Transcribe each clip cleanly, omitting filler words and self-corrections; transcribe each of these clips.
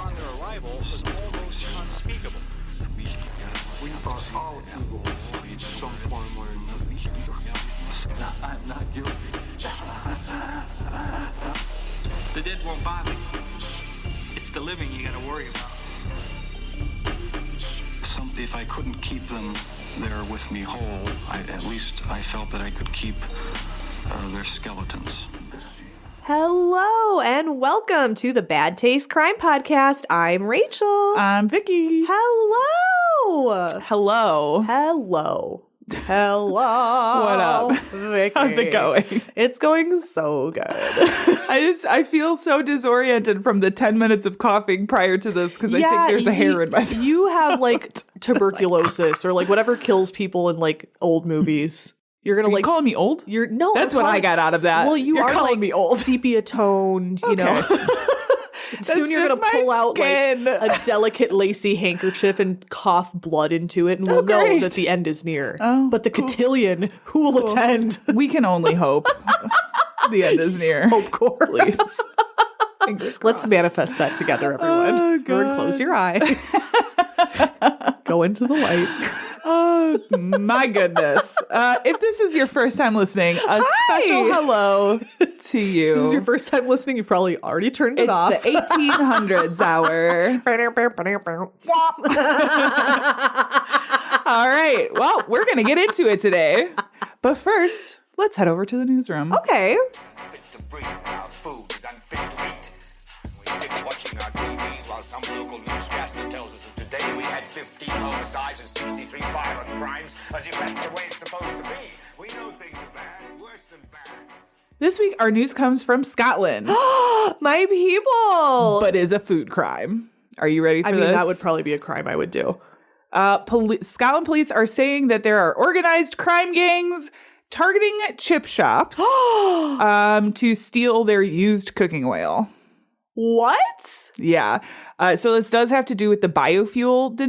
upon their arrival was almost unspeakable. We are all evil in some form or another. I'm not guilty. The dead won't bother you. It's the living you gotta worry about. If I couldn't keep them there with me whole, at least I felt that I could keep their skeletons. Hello and welcome to the Bad Taste Crime Podcast. I'm Rachel. I'm Vicky. Hello. Hello. Hello. Hello. What up? Vicky. How's it going? It's going so good. I feel so disoriented from the 10 minutes of coughing prior to this because I think there's a hair in my mouth. You have like tuberculosis or like whatever kills people in like old movies. You're gonna You calling me old? That's what I got out of that. Well, you're calling like me old. Sepia toned, you know. Soon you're going to pull out like a delicate lacy handkerchief and cough blood into it and we'll know that the end is near. Oh, but the cotillion, who will attend? We can only hope the end is near. Hope core. Please. Fingers crossed. Let's manifest that together, everyone. Oh, God. Everyone close your eyes. Go into the light. Oh, my goodness. If this is your first time listening, a special hello to you. If this is your first time listening, you've probably already turned it off. It's the 1800s hour. All right. Well, we're going to get into it today. But first, let's head over to the newsroom. Okay. Fit to breathe, our food is unfit to eat. We sit watching our TVs while some local newscaster tells us that today we had 15 homicides and 63 violent crimes, as if that's the way it's supposed to be. We know things are bad, worse than bad. This week, our news comes from Scotland, My people. but is a food crime. Are you ready for this? that would probably be a crime I would do. Scotland police are saying that there are organized crime gangs targeting chip shops to steal their used cooking oil. What? Yeah. So this does have to do with the biofuel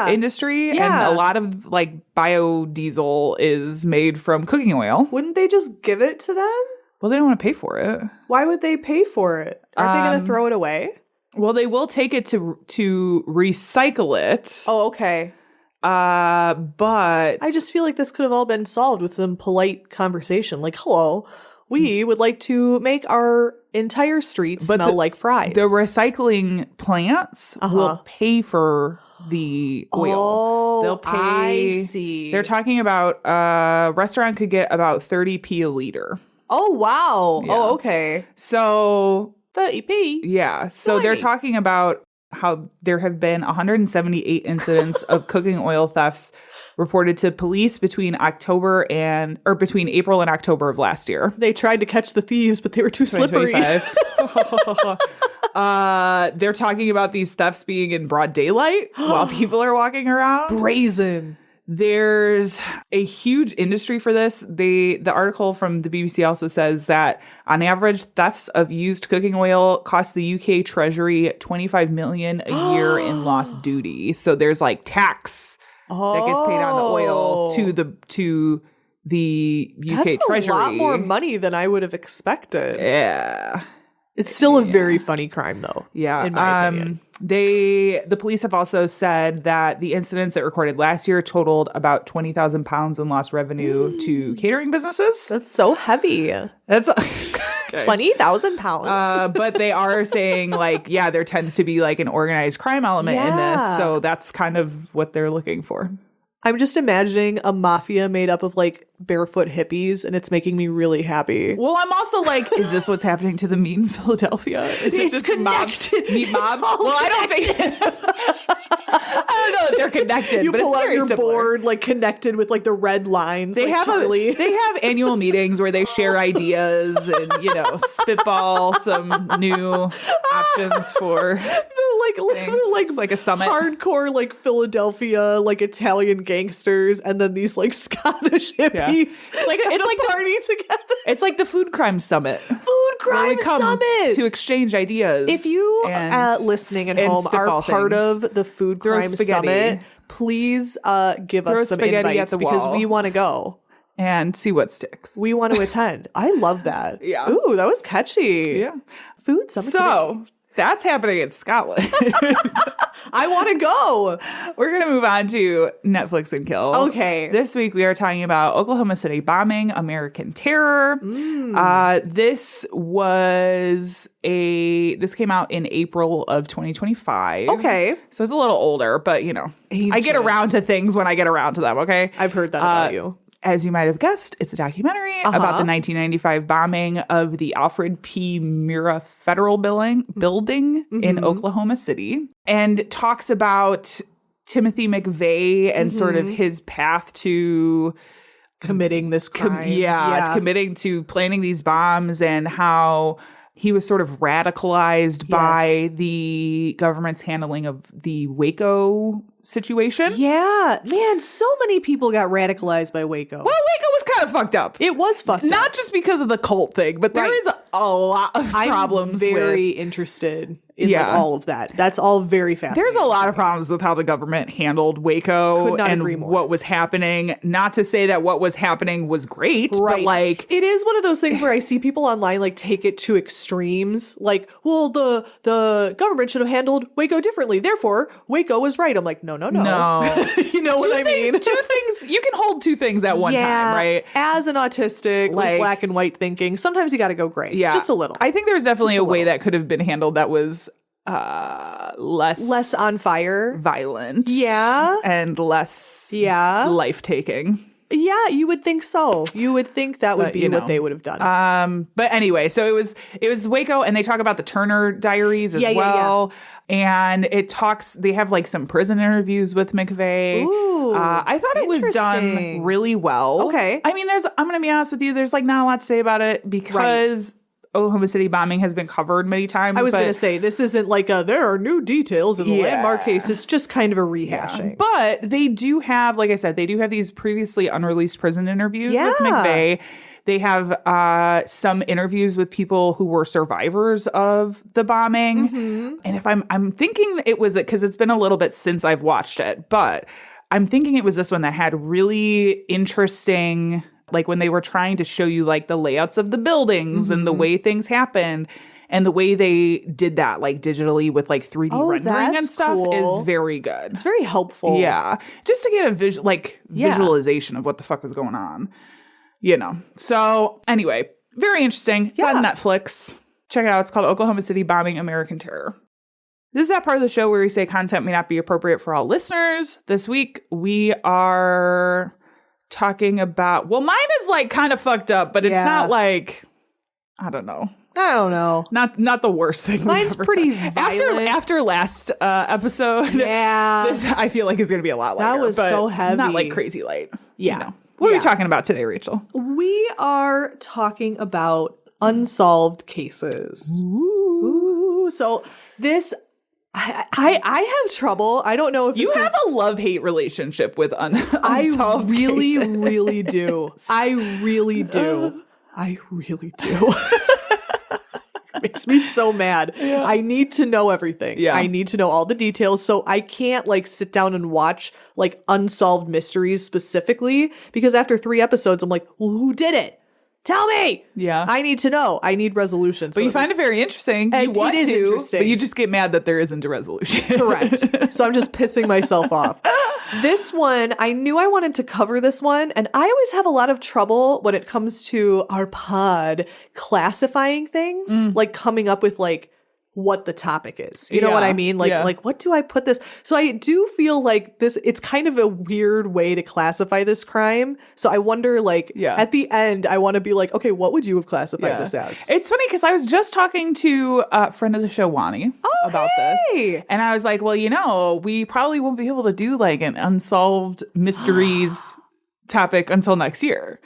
industry. Yeah. And a lot of like biodiesel is made from cooking oil. Wouldn't they just give it to them? Well, they don't want to pay for it. Why would they pay for it? Aren't they going to throw it away? Well, they will take it to recycle it. Oh, okay. But I just feel like this could have all been solved with some polite conversation. Like, hello, we would like to make our entire street smell like fries. The recycling plants will pay for the oil. Oh, They'll pay. I see. They're talking about a restaurant could get about 30p a liter. Oh, wow. Yeah. Oh, okay. So 30p. yeah. So Tiny. they're talking about how there have been 178 incidents of cooking oil thefts reported to police between April and October of last year. They tried to catch the thieves, but they were too slippery. 2025. They're talking about these thefts being in broad daylight while people are walking around. Brazen. There's a huge industry for this. The article from the BBC also says that on average, thefts of used cooking oil cost the UK Treasury $25 million a year in lost duty. So there's like tax that gets paid on the oil to the UK That's Treasury. a lot more money than I would have expected. Yeah. It's still a very funny crime, though. Yeah. in my opinion. The police have also said that the incidents that recorded last year totaled about 20,000 pounds in lost revenue to catering businesses. That's so heavy. That's 20,000 pounds. but they are saying like, yeah, there tends to be like an organized crime element in this. So that's kind of what they're looking for. I'm just imagining a mafia made up of like barefoot hippies, and it's making me really happy. Well, I'm also like, is this what's happening to the meat in Philadelphia? Is it just connected. meat mob? Well, I don't think. I don't know if they're connected. You but pull it's out very your similar. board, like connected with like the red lines. They like have Charlie. they have annual meetings where they share ideas and spitball some new options for like like a summit. hardcore like Philadelphia like Italian gangsters, and then these like Scottish hippies. It's like a party together. It's like the food crime summit. Food where we crime come summit to exchange ideas. If you and, listening at and home are spitball part things. of the food Throw crime spaghetti. summit, please give Throw us some spaghetti invites at the because wall. we want to go. And see what sticks. We want to attend. I love that. Yeah. Ooh, that was catchy. Yeah. Food summit. So That's happening in Scotland. I want to go. We're going to move on to Netflix and Kill. Okay. This week we are talking about Oklahoma City bombing, American Terror. This came out in April of 2025. Okay. So it's a little older, but I get Ancient. around to things when I get around to them, okay? I've heard that about you. As you might have guessed, it's a documentary about the 1995 bombing of the Alfred P. Murrah Federal Building in Oklahoma City, and talks about Timothy McVeigh and sort of his path to Committing this crime. committing to planning these bombs, and how he was sort of radicalized by the government's handling of the Waco situation. Yeah. Man, so many people got radicalized by Waco. Well, Waco was kind of fucked up. It was fucked up. Not just because of the cult thing, but there is a lot of problems. I'm very with, interested in like, all of that. That's all very fascinating. There's a lot of problems with how the government handled Waco and what was happening. Not to say that what was happening was great, but like it is one of those things where I see people online like take it to extremes. Like, well, the government should have handled Waco differently. Therefore, Waco was right. I'm like, no. You know what I mean? Two things. You can hold two things at one time, right? As an autistic, Like- with black and white thinking, sometimes you got to go gray. Yeah, Just a little. I think there's definitely Just a a way little. that could have been handled that was less on fire. violent, and less life taking. Yeah, you would think so. You would think that would But, be you know. what they would have done. But anyway, so it was Waco, and they talk about the Turner diaries as well. And they have like some prison interviews with McVeigh. Ooh, I thought it was done interesting. really well. Okay. I mean, I'm going to be honest with you, there's like not a lot to say about it because Oklahoma City bombing has been covered many times. I was going to say, this isn't like there are new details in the landmark case. It's just kind of a rehashing. But they do have, like I said, they do have these previously unreleased prison interviews with McVeigh. They have some interviews with people who were survivors of the bombing. And if I'm thinking it was because it's been a little bit since I've watched it, but I'm thinking it was this one that had really interesting, like when they were trying to show you like the layouts of the buildings and the way things happened. And the way they did that, like digitally with like 3D rendering and stuff, is very good. It's very helpful. Yeah, just to get a visualization of what the fuck was going on. So anyway, very interesting. It's on Netflix. Check it out. It's called Oklahoma City Bombing, American Terror. This is that part of the show where we say content may not be appropriate for all listeners. This week, we are talking about, well, mine is like kind of fucked up, but it's not like, I don't know. Not the worst thing. Mine's pretty violent. After last episode. Yeah. This, I feel like, is going to be a lot lighter. That was but so heavy. Not like crazy light. Yeah. What are we talking about today, Rachel? We are talking about unsolved cases. Ooh. So this, I have trouble. I don't know if you have a love-hate relationship with unsolved I really, cases. really do. I really do. It makes me so mad. Yeah. I need to know everything. Yeah. I need to know all the details. So I can't like sit down and watch like unsolved mysteries specifically because after 3 episodes, I'm like, well, who did it? Tell me. Yeah. I need to know. I need resolution. But you find it very interesting. You want it is to, interesting. But you just get mad that there isn't a resolution. Correct. So I'm just pissing myself off. This one, I knew I wanted to cover this one, and I always have a lot of trouble when it comes to our pod classifying things, like coming up with like what the topic is. You know what I mean? Like what do I put this? So I do feel like this, it's kind of a weird way to classify this crime. So I wonder like at the end, I want to be like, okay, what would you have classified this as? It's funny because I was just talking to a friend of the show, Wani, about this. And I was like, well, we probably won't be able to do like an unsolved mysteries topic until next year.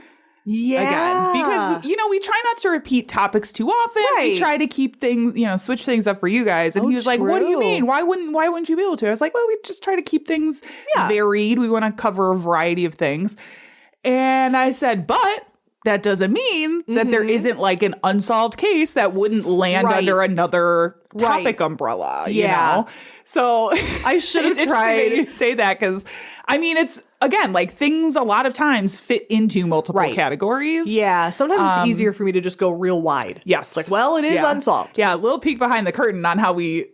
Again, because we try not to repeat topics too often. We try to keep things, switch things up for you guys. And he was like, "What do you mean? Why wouldn't you be able to?" I was like, "Well, we just try to keep things varied. We want to cover a variety of things." And I said, "But that doesn't mean that there isn't like an unsolved case that wouldn't land Right. under another topic Right. umbrella, Yeah. you know? So I should have it's interesting tried. that you say that because, I mean, it's, again, like things a lot of times fit into multiple Right. categories. Yeah, sometimes it's easier for me to just go real wide. Yes. It's like, well, it is Yeah. unsolved. Yeah, a little peek behind the curtain on how we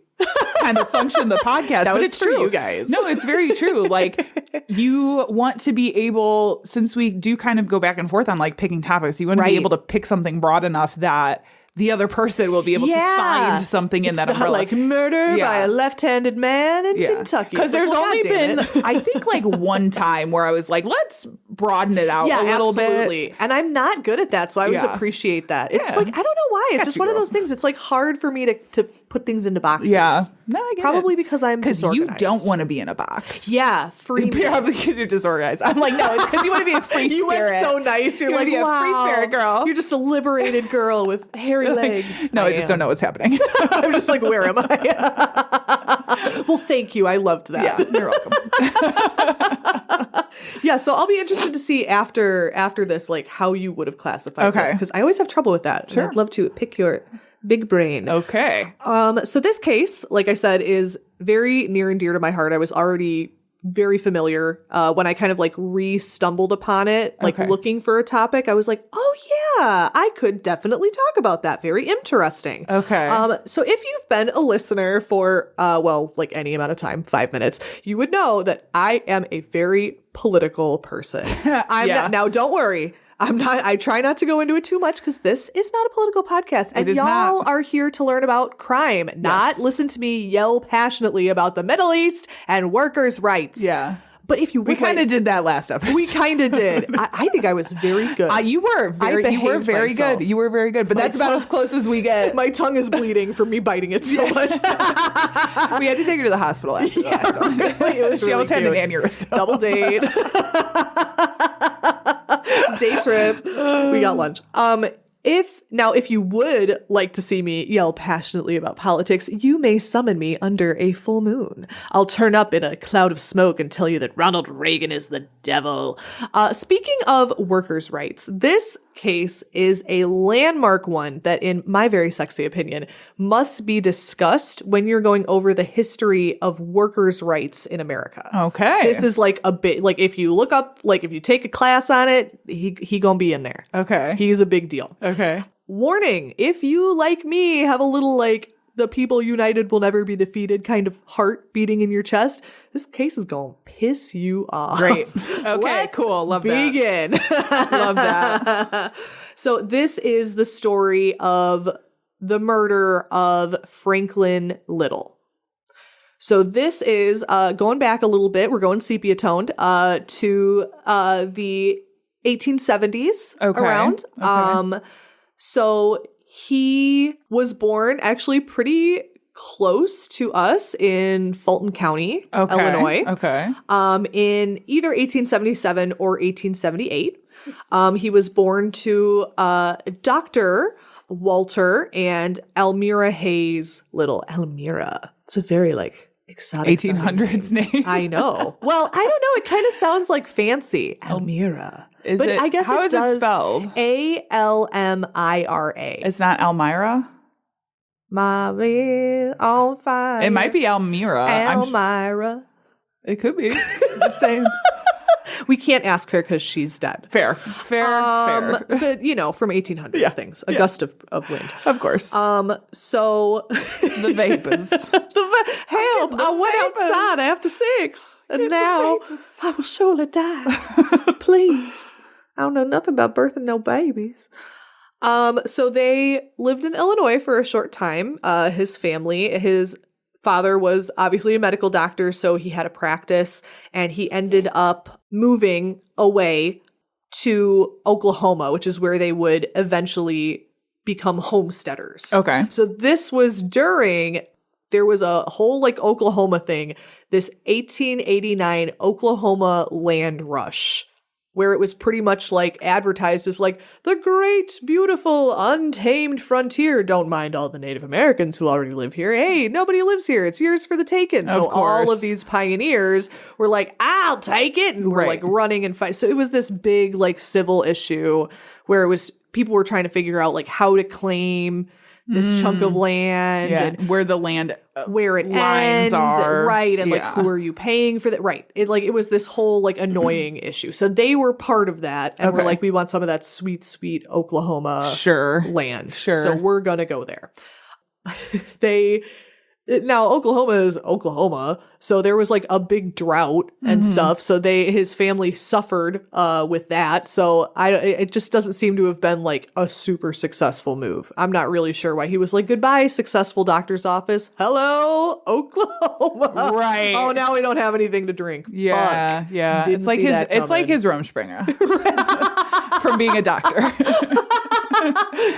kind of function the podcast. That but was it's for true. you guys. No, it's very true. Like you want to be able, since we do kind of go back and forth on like picking topics, you want to Right. be able to pick something broad enough that the other person will be able to find something in It's that not umbrella. like murder Yeah. by a left-handed man in Kentucky. Because It's like, there's well, only goddamn been, it. I think, like one time where I was like, let's broaden it out a little absolutely. And I'm not good at that, so I always Yeah. appreciate that. It's Yeah. like, I don't know why. It's Got just you, one of girl. those things. It's like hard for me to put things into boxes. Yeah. No, I get Probably it. because I'm Because you disorganized. don't want to be in a box. Yeah, free me. Probably because you're disorganized. I'm like, no, it's because you want to be a free spirit. You went so nice. You're You like, wanna be a wow. free spirit girl. You're just a liberated girl with hairy legs. No, I just don't know what's happening. I'm just like, where am I? Well, thank you. I loved that. Yeah, you're welcome. Yeah, so I'll be interested to see after this, like how you would have classified this, Okay. because I always have trouble with that. Sure. And I'd love to pick your big brain. Okay. So this case, like I said, is very near and dear to my heart. I was already very familiar when I kind of like re-stumbled upon it, like Okay. looking for a topic. I was like, oh yeah, I could definitely talk about that. Very interesting. Okay. So if you've been a listener for, well, like any amount of time, 5 minutes, you would know that I am a very political person. I'm Yeah. not, now don't worry. I try not to go into it too much because this is not a political podcast. And is y'all not. are here to learn about crime, not Yes. listen to me yell passionately about the Middle East and workers' rights. Yeah. But if you We would kind of like- did that last episode. we kind of did. I think I was very good. You were very behaved very myself. good. You were very good. But My that's about tongue- as close as we get. My tongue is bleeding from me biting it so much. We had to take her to the hospital after the last one. It was She really almost had an cute. aneurysm. Double date. Day trip. We got lunch. If you would like to see me yell passionately about politics, you may summon me under a full moon. I'll turn up in a cloud of smoke and tell you that Ronald Reagan is the devil. Speaking of workers' rights, this case is a landmark one that, in my very sexy opinion, must be discussed when you're going over the history of workers' rights in America. Okay. This is like a bit, like if you look up, like if you take a class on it, he gonna be in there. Okay. He's a big deal. Okay. Warning, if you, like me, have a little like the people united will never be defeated kind of heart beating in your chest, this case is gonna piss you off. Great. Okay, Let's cool. Love that. begin. Love that. So this is the story of the murder of Franklin Little. So this is going back a little bit. We're going sepia toned to the 1870s Okay. around. Okay. So he was born actually pretty close to us in Fulton County, Okay. Illinois. Okay. In either 1877 or 1878. He was born to Dr. Walter and Elmira Hayes Little. Elmira. It's a very like exotic 1800s name. I know. Well, I don't know. It kind of sounds like fancy. Elmira. Is but it? I guess How it is does it spelled? Almira. It's not Elmira. My bed on fire. It might be Elmira. Elmira. It could be. Just saying. We can't ask her because she's dead. Fair. Fair. But you know, from 1800s things, a gust of wind. Of course. So The vapors. help! I went outside after 6, and now I will surely die. Please, I don't know nothing about birthing no babies. So they lived in Illinois for a short time. His family, his father was obviously a medical doctor, so he had a practice, and he ended up moving away to Oklahoma, which is where they would eventually become homesteaders. Okay. So this was during, there was a whole like Oklahoma thing, this 1889 Oklahoma land rush where it was pretty much like advertised as like the great, beautiful, untamed frontier. Don't mind all the Native Americans who already live here. Hey, nobody lives here. It's yours for the taking. So all course. of these pioneers were like, I'll take it. And were like running and fight. So it was this big like civil issue where it was people were trying to figure out like how to claim this chunk of land and where the land where it lines ends, are. right? And like who are you paying for that? Right. It was this whole like annoying issue. So they were part of that, and we're like, we want some of that sweet, sweet Oklahoma land. Sure. So we're gonna go there. Now Oklahoma is Oklahoma, so there was like a big drought and stuff. So his family suffered with that. So it just doesn't seem to have been like a super successful move. I'm not really sure why he was like, goodbye, successful doctor's office. Hello, Oklahoma. Right. Oh, now we don't have anything to drink. Yeah, Fuck. yeah. Didn't It's like see his that it's like coming. his Rumspringa from being a doctor.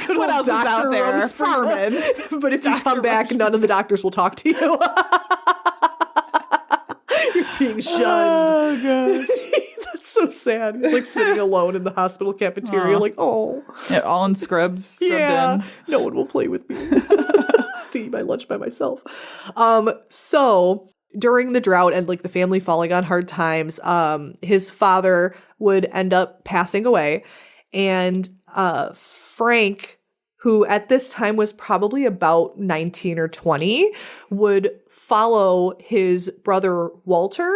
Good What else is Dr. out there? Rumspringa. But if you come back, none of the doctors will talk to you. You're being shunned. Oh god. That's so sad. He's like sitting alone in the hospital cafeteria, like, oh. Yeah, all in scrubs. Yeah, In. no one will play with me. To eat my lunch by myself. So during the drought and like the family falling on hard times, his father would end up passing away, and Frank, who at this time was probably about 19 or 20, would follow his brother Walter,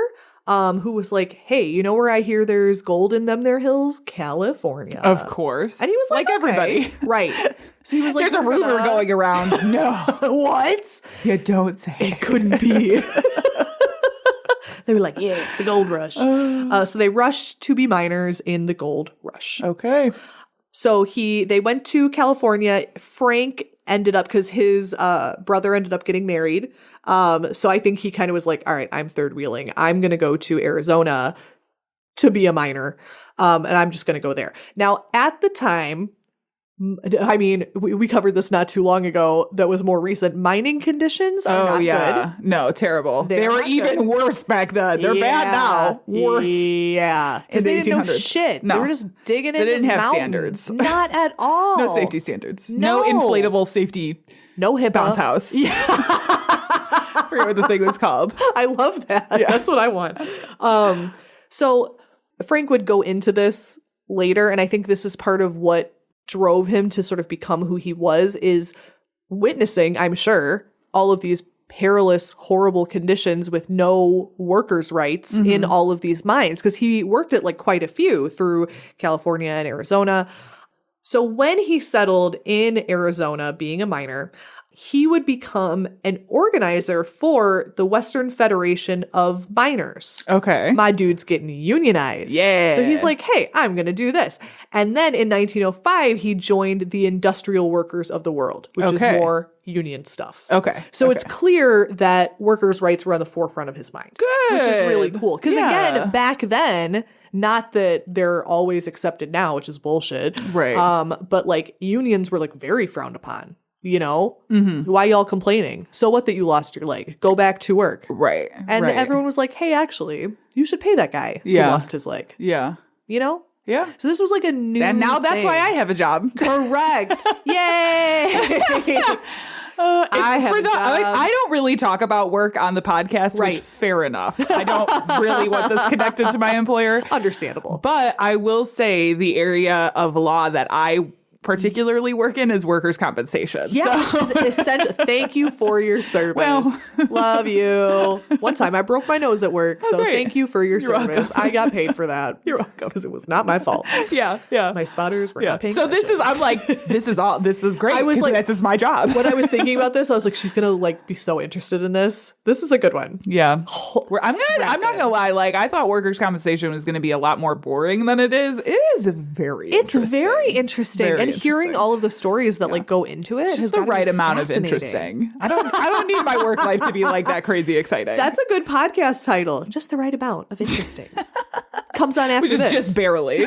who was like, hey, you know where I hear there's gold in them there hills? California. Of course. And he was like, everybody. Right. So he was like, There's a rumor going around. No. What? You don't say. It couldn't be. They were like, yeah, it's the gold rush. So they rushed to be miners in the gold rush. Okay. So they went to California. Frank ended up, because his brother ended up getting married. So I think he kind of was like, all right, I'm third wheeling. I'm going to go to Arizona to be a miner. And I'm just going to go there. Now, at the time, I mean, we covered this not too long ago. That was more recent. Mining conditions are not good. No, terrible. They They're were not even good. worse back then. They're bad now. Worse. Yeah. Because In they the didn't know 1800s. shit. No. They were just digging They into didn't have mountains. standards. Not at all. No safety standards. No No. inflatable safety No HIPAA. bounce house. Yeah. I forget what the thing was called. I love that. That's what I want. So Frank would go into this later, and I think this is part of what drove him to sort of become who he was, is witnessing, I'm sure, all of these perilous, horrible conditions with no workers' rights in all of these mines, because he worked at like quite a few through California and Arizona. So when he settled in Arizona being a miner, he would become an organizer for the Western Federation of Miners. Okay. My dude's getting unionized. Yeah. So he's like, hey, I'm going to do this. And then in 1905, he joined the Industrial Workers of the World, which is Okay. more union stuff. Okay. So it's clear that workers' rights were on the forefront of his mind. Good. Which is really cool. Because Yeah. again, back then, not that they're always accepted now, which is bullshit. Right. But like unions were like very frowned upon. You know, why y'all complaining? So what that you lost your leg? Go back to work. Right. And right. everyone was like, hey, actually, you should pay that guy Yeah. who lost his leg. Yeah. You know? Yeah. So this was like a new And now that's thing. why I have a job. Correct. Yay! I have a job. I don't really talk about work on the podcast, Right. which fair enough. I don't really want this connected to my employer. Understandable. But I will say the area of law that I particularly work in is workers' compensation. Yeah, So- which is essential. Thank you for your service. Well. Love you. One time I broke my nose at work, so great. thank you for your You're service. I got paid for that. You're welcome. Because it was not my fault. yeah. My spotters were Yeah. not paying So this attention. is, I'm like, this is great. I was 'cause like- this is my job. When I was thinking about this, I was like, she's gonna like be so interested in this. This is a good one. Yeah. I'm Strap not in. gonna lie, like I thought workers' compensation was gonna be a lot more boring than it is. It is very It's interesting. very interesting. Very And hearing interesting. all of the stories that like go into it It's has just the gotten me right amount of fascinating. interesting. I don't need my work life to be like that crazy exciting. That's a good podcast title. Just the right amount of interesting. Comes on after which is this. just barely.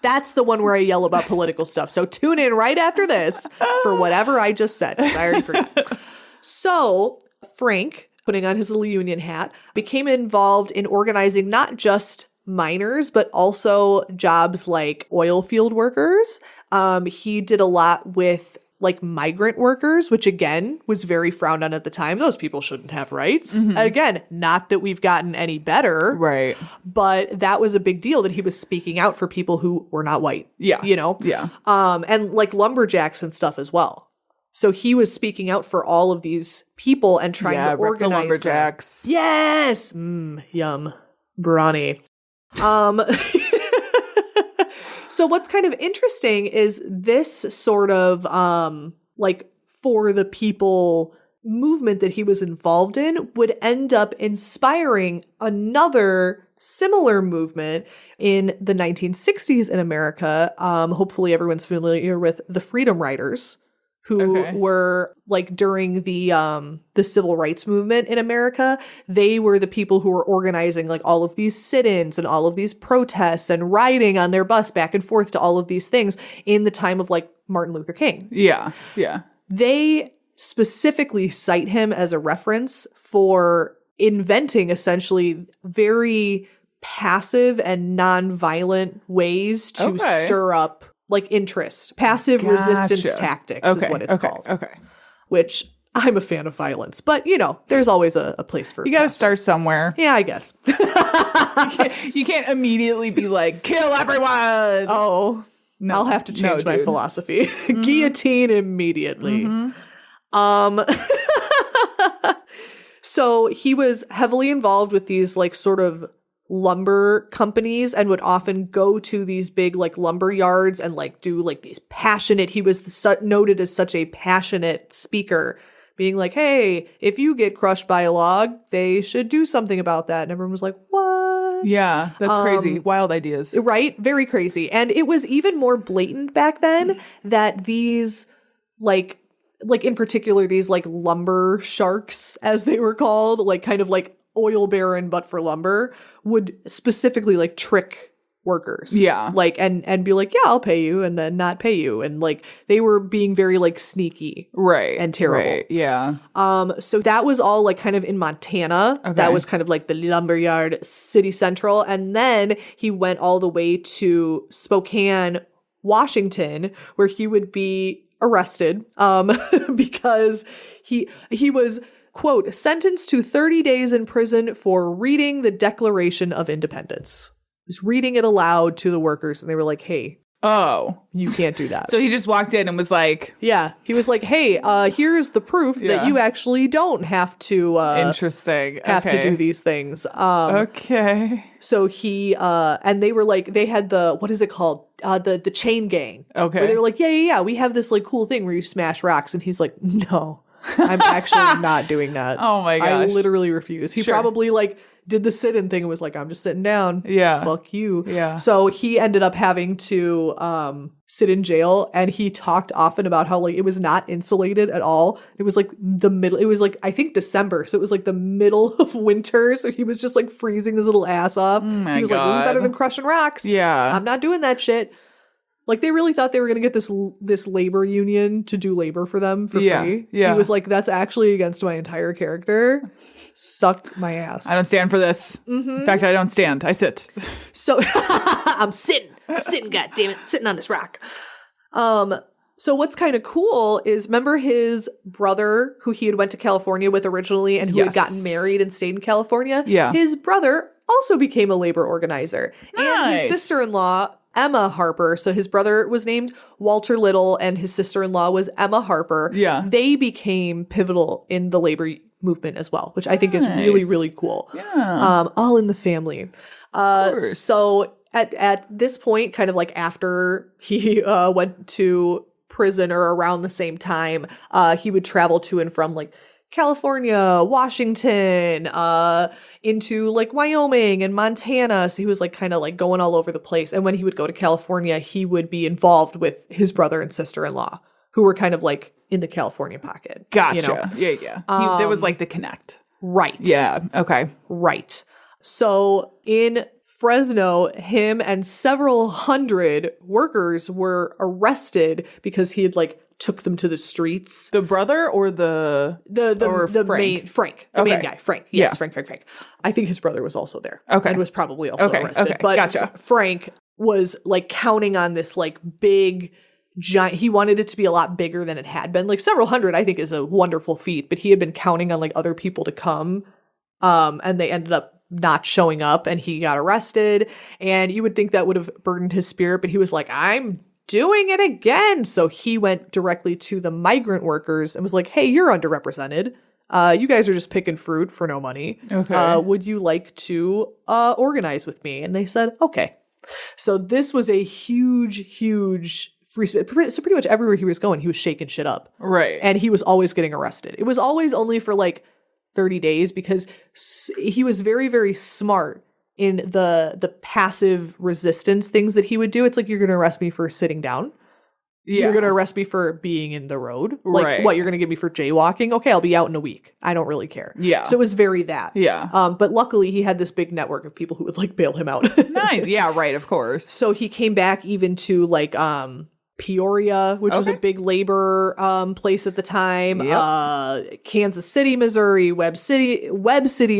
That's the one where I yell about political stuff. So tune in right after this for whatever I just said, because I already forgot. So Frank, putting on his little union hat, became involved in organizing not just miners, but also jobs like oil field workers. He did a lot with like migrant workers, which again was very frowned on at the time. Those people shouldn't have rights. Again, not that we've gotten any better. Right. But that was a big deal that he was speaking out for people who were not white. Yeah. You know? Yeah. And like lumberjacks and stuff as well. So he was speaking out for all of these people and trying to rep organize the them. lumberjacks. Yes. Yum. Brawny. So what's kind of interesting is this sort of like for the people movement that he was involved in would end up inspiring another similar movement in the 1960s in America. Hopefully everyone's familiar with the Freedom Riders, who were like during the civil rights movement in America. They were the people who were organizing like all of these sit-ins and all of these protests and riding on their bus back and forth to all of these things in the time of like Martin Luther King. Yeah. Yeah. They specifically cite him as a reference for inventing essentially very passive and non-violent ways to stir up like interest. Passive resistance tactics is what it's called. Okay. Which I'm a fan of violence, but you know, there's always a place for You got to start somewhere. Yeah, I guess. You can't immediately be like, kill everyone. Oh, no, I'll have to change my philosophy. Guillotine immediately. So he was heavily involved with these like sort of lumber companies and would often go to these big like lumber yards and like do like these passionate, he was noted as such a passionate speaker, being like, hey, if you get crushed by a log, they should do something about that. And everyone was like, what? Yeah, that's crazy. Wild ideas. Right? Very crazy. And it was even more blatant back then that these like in particular, these like lumber sharks, as they were called, like kind of like oil baron, but for lumber, would specifically like trick workers. Yeah. Like, and be like, yeah, I'll pay you, and then not pay you. And like, they were being very like sneaky. Right. And terrible. Right. Yeah. So that was all like kind of in Montana. Okay. That was kind of like the lumberyard city central. And then he went all the way to Spokane, Washington, where he would be arrested because he was, quote, sentenced to 30 days in prison for reading the Declaration of Independence. Just reading it aloud to the workers, and they were like, hey, you can't do that. So he just walked in and was like, yeah, he was like, hey, here's the proof that you actually don't have to interesting have to do these things. So he and they were like, they had the, what is it called, the chain gang, where they were like, yeah, we have this like cool thing where you smash rocks, and he's like, no, I'm actually not doing that. Oh my gosh, I literally refuse. He probably like did the sit-in thing and was like, I'm just sitting down. Yeah. Fuck you. Yeah. So he ended up having to sit in jail, and he talked often about how like it was not insulated at all. It was like the middle, it was like, I think December. So it was like the middle of winter. So he was just like freezing his little ass off. He was like, this is better than crushing rocks. Yeah. I'm not doing that shit. Like, they really thought they were going to get this labor union to do labor for them for free. Yeah. He was like, that's actually against my entire character. Suck my ass. I don't stand for this. In fact, I don't stand. I sit. So I'm sitting, goddammit, sitting on this rock. So what's kind of cool is, remember his brother who he had went to California with originally and who had gotten married and stayed in California? Yeah. His brother also became a labor organizer. Nice. And his sister-in-law, Emma Harper. So his brother was named Walter Little and his sister-in-law was Emma Harper. Yeah. They became pivotal in the labor movement as well, which I think is really, really cool. Yeah. All in the family. So at this point, kind of like after he went to prison or around the same time, he would travel to and from like California, Washington, into like Wyoming and Montana. So he was like kind of like going all over the place. And when he would go to California, he would be involved with his brother and sister-in-law, who were kind of like in the California pocket. Gotcha. You know? Yeah. There was like the connect. Right. Yeah. Okay. Right. So in Fresno, him and several hundred workers were arrested because he had like took them to the streets. The brother or the Frank? Frank. The main guy. Frank. Yes, Yeah. Frank. I think his brother was also there. Okay. And was probably also Okay, arrested. okay, But gotcha. Frank was like counting on this like big giant, he wanted it to be a lot bigger than it had been. Like several hundred, I think, is a wonderful feat, but he had been counting on like other people to come. And they ended up not showing up and he got arrested. And you would think that would have burdened his spirit, but he was like, I'm doing it again. So he went directly to the migrant workers and was like, hey, you're underrepresented. You guys are just picking fruit for no money. Okay. Would you like to organize with me? And they said, okay. So this was a huge free space. So pretty much everywhere he was going, he was shaking shit up. Right. And he was always getting arrested. It was always only for like 30 days because he was very, very smart in the passive resistance things that he would do. It's like, you're going to arrest me for sitting down. Yeah. You're going to arrest me for being in the road. Like, Right. what, you're going to get me for jaywalking? Okay, I'll be out in a week. I don't really care. Yeah. So it was very that. Yeah. But luckily, he had this big network of people who would, like, bail him out. Nice. Yeah, right, of course. So he came back even to, like, Peoria, which was a Okay. big labor place at the time. Yep. Kansas City, Missouri, Webb City,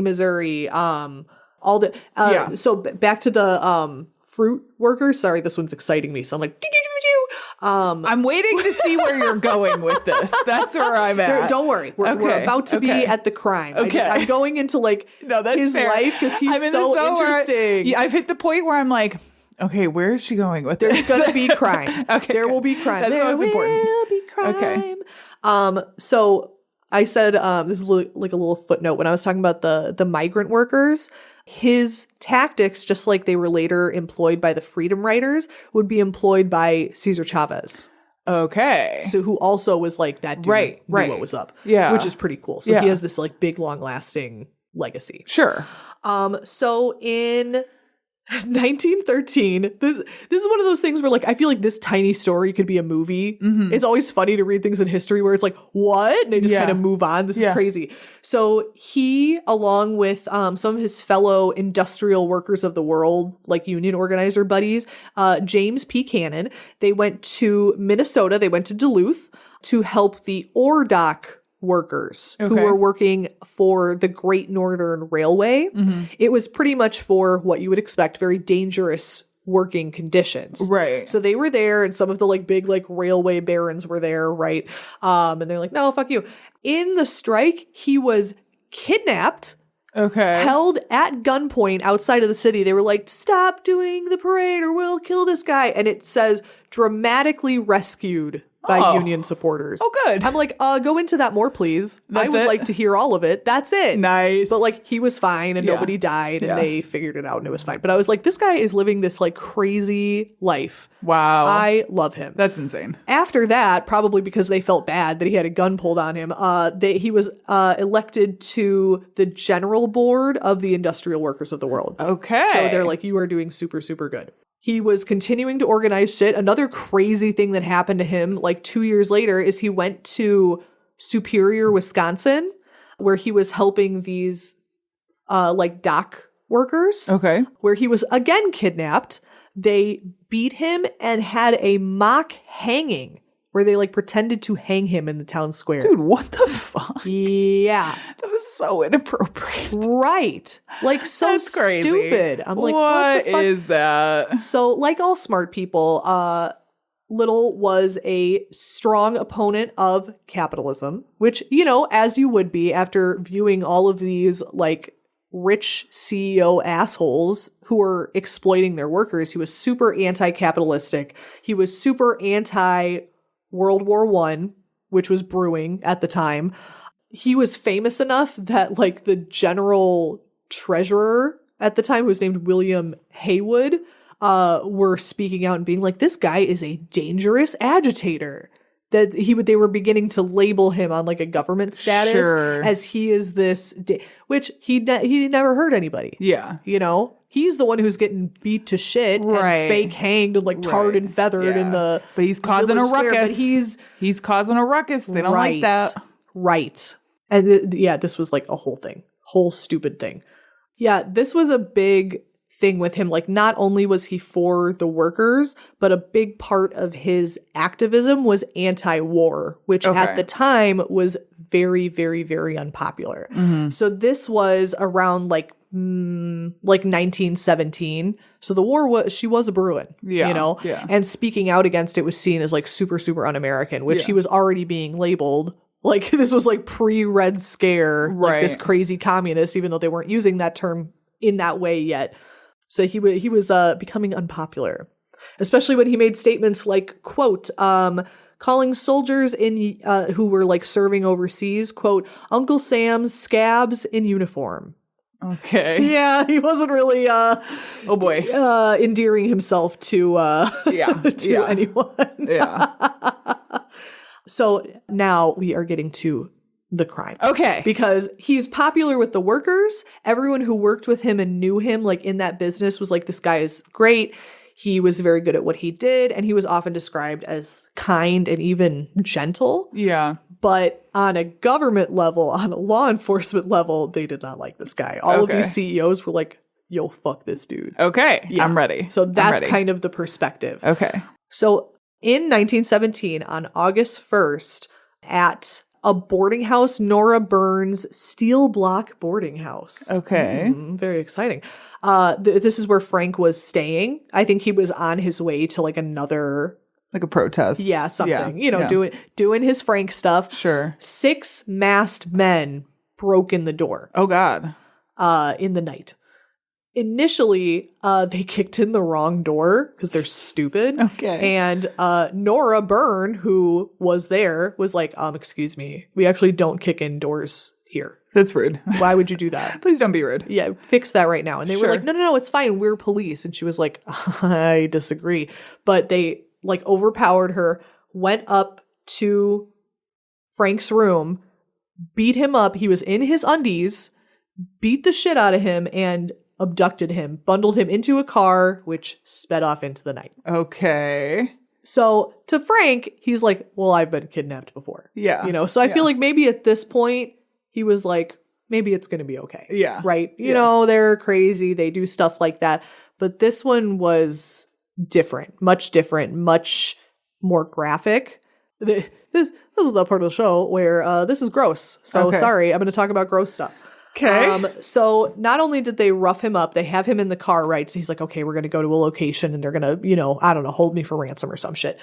Missouri. All the Yeah. So back to the fruit workers. Sorry, this one's exciting me. So I'm like, I'm waiting to see where you're going with this. That's where I'm at. don't worry, we're Okay, about to be okay. at the crime. Okay. I'm going into like No, that's his fair. life because I'm he's in so this moment where interesting. I've hit the point where I'm like, okay, where is she going with There's this? gonna be crime. Okay, There good. will be crime. That's there most important. will be crime. Okay. So I said, this is like a little footnote when I was talking about the migrant workers, his tactics, just like they were later employed by the Freedom Riders, would be employed by Cesar Chavez. Okay. So who also was like that dude Right, knew right. what was up. Yeah. Which is pretty cool. So Yeah. he has this like big, long lasting legacy. Sure. So in 1913, this is one of those things where like I feel like this tiny story could be a movie. It's always funny to read things in history where it's like, what? And they just Yeah. kind of move on. This is Yeah. crazy. So he, along with some of his fellow industrial workers of the world, like union organizer buddies, James P. Cannon, they went to Minnesota, they went to Duluth to help the ore dock workers who Okay. were working for the Great Northern Railway. It was pretty much for what you would expect, very dangerous working conditions. Right. So they were there and some of the like big like railway barons were there, right? And they're like, no, fuck you. In the strike, he was kidnapped, Okay. held at gunpoint outside of the city. They were like, stop doing the parade or we'll kill this guy. And it says dramatically rescued by Oh. union supporters. Oh, good. I'm like, go into that more, please. I That's would it? like to hear all of it. That's it. Nice. But like, he was fine and Yeah. nobody died and Yeah. they figured it out and it was fine. But I was like, this guy is living this like crazy life. Wow. I love him. That's insane. After that, probably because they felt bad that he had a gun pulled on him, he was elected to the general board of the industrial workers of the world. Okay. So they're like, you are doing super, super good. He was continuing to organize shit. Another crazy thing that happened to him like 2 years later is he went to Superior, Wisconsin, where he was helping these like dock workers, Okay. where he was again kidnapped. They beat him and had a mock hanging where they like pretended to hang him in the town square. Dude, what the fuck? Yeah. That was so inappropriate. Right. Like so That's crazy. stupid. I'm like, what the fuck? is that? So, like all smart people, Little was a strong opponent of capitalism, which, you know, as you would be after viewing all of these, like, rich CEO assholes who are exploiting their workers. He was super anti-capitalistic. He was super anti-World War I, which was brewing at the time. He was famous enough that, like, the general treasurer at the time, who was named William Haywood, were speaking out and being like, this guy is a dangerous agitator. That they were beginning to label him on like a government status Sure. as he is this, which he never hurt anybody. Yeah. You know, he's the one who's getting beat to shit Right. and fake hanged and like tarred Right. and feathered in Yeah. the. But he's causing a village square, ruckus. But he's causing a ruckus. They don't like that. Right. And yeah, this was like a whole thing, whole stupid thing. Yeah, this was a big thing with him. Like, not only was he for the workers, but a big part of his activism was anti-war, which at the time was very, very, very unpopular. So this was around like 1917. So the war she was a brewing, you know? Yeah. And speaking out against it was seen as like super, super un-American, which he was already being labeled. Like, this was like pre-Red Scare, like this crazy communist, even though they weren't using that term in that way yet. So he was becoming unpopular, especially when he made statements like, quote, calling soldiers in who were like serving overseas, quote, Uncle Sam's scabs in uniform. Okay. Yeah, he wasn't really oh boy, endearing himself to anyone. Yeah. So now we are getting to the crime. Okay. Because he's popular with the workers. Everyone who worked with him and knew him, like, in that business was like, this guy is great. He was very good at what he did. And he was often described as kind and even gentle. Yeah. But on a government level, on a law enforcement level, they did not like this guy. All of these CEOs were like, yo, fuck this dude. Okay. Yeah. I'm ready. So that's kind of the perspective. Okay. So in 1917, on August 1st, at a boarding house, Nora Burns Steel Block Boarding House. Okay. Very exciting. This is where Frank was staying. I think he was on his way to like another... Like a protest. Yeah, something. You know, doing his Frank stuff. Sure. 6 masked men broke in the door. Oh, God. In the night. Initially, they kicked in the wrong door because they're stupid. Okay. And Nora Byrne, who was there, was like, excuse me, we actually don't kick in doors here. That's rude. Why would you do that? Please don't be rude. Yeah, fix that right now. And they were like, no, it's fine. We're police. And she was like, I disagree. But they like overpowered her, went up to Frank's room, beat him up. He was in his undies, beat the shit out of him, and abducted him, bundled him into a car, which sped off into the night. Okay. So to Frank, he's like, well, I've been kidnapped before. Yeah. You know, so I feel like maybe at this point, he was like, maybe it's going to be okay. Yeah. Right? You know, they're crazy. They do stuff like that. But this one was different, much more graphic. This is the part of the show where this is gross. So sorry, I'm going to talk about gross stuff. Okay. So not only did they rough him up, they have him in the car, right? So he's like, okay, we're going to go to a location and they're going to, you know, I don't know, hold me for ransom or some shit.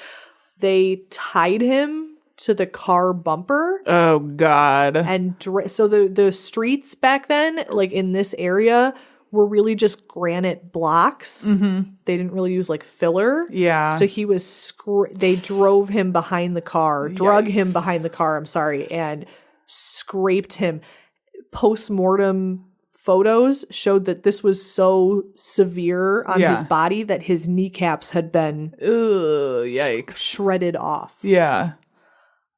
They tied him to the car bumper. Oh, God. And so the streets back then, like in this area, were really just granite blocks. Mm-hmm. They didn't really use like filler. Yeah. So he was, they drove him behind the car, drug him behind the car, and scraped him. Post-mortem photos showed that this was so severe on his body that his kneecaps had been shredded off. Yeah.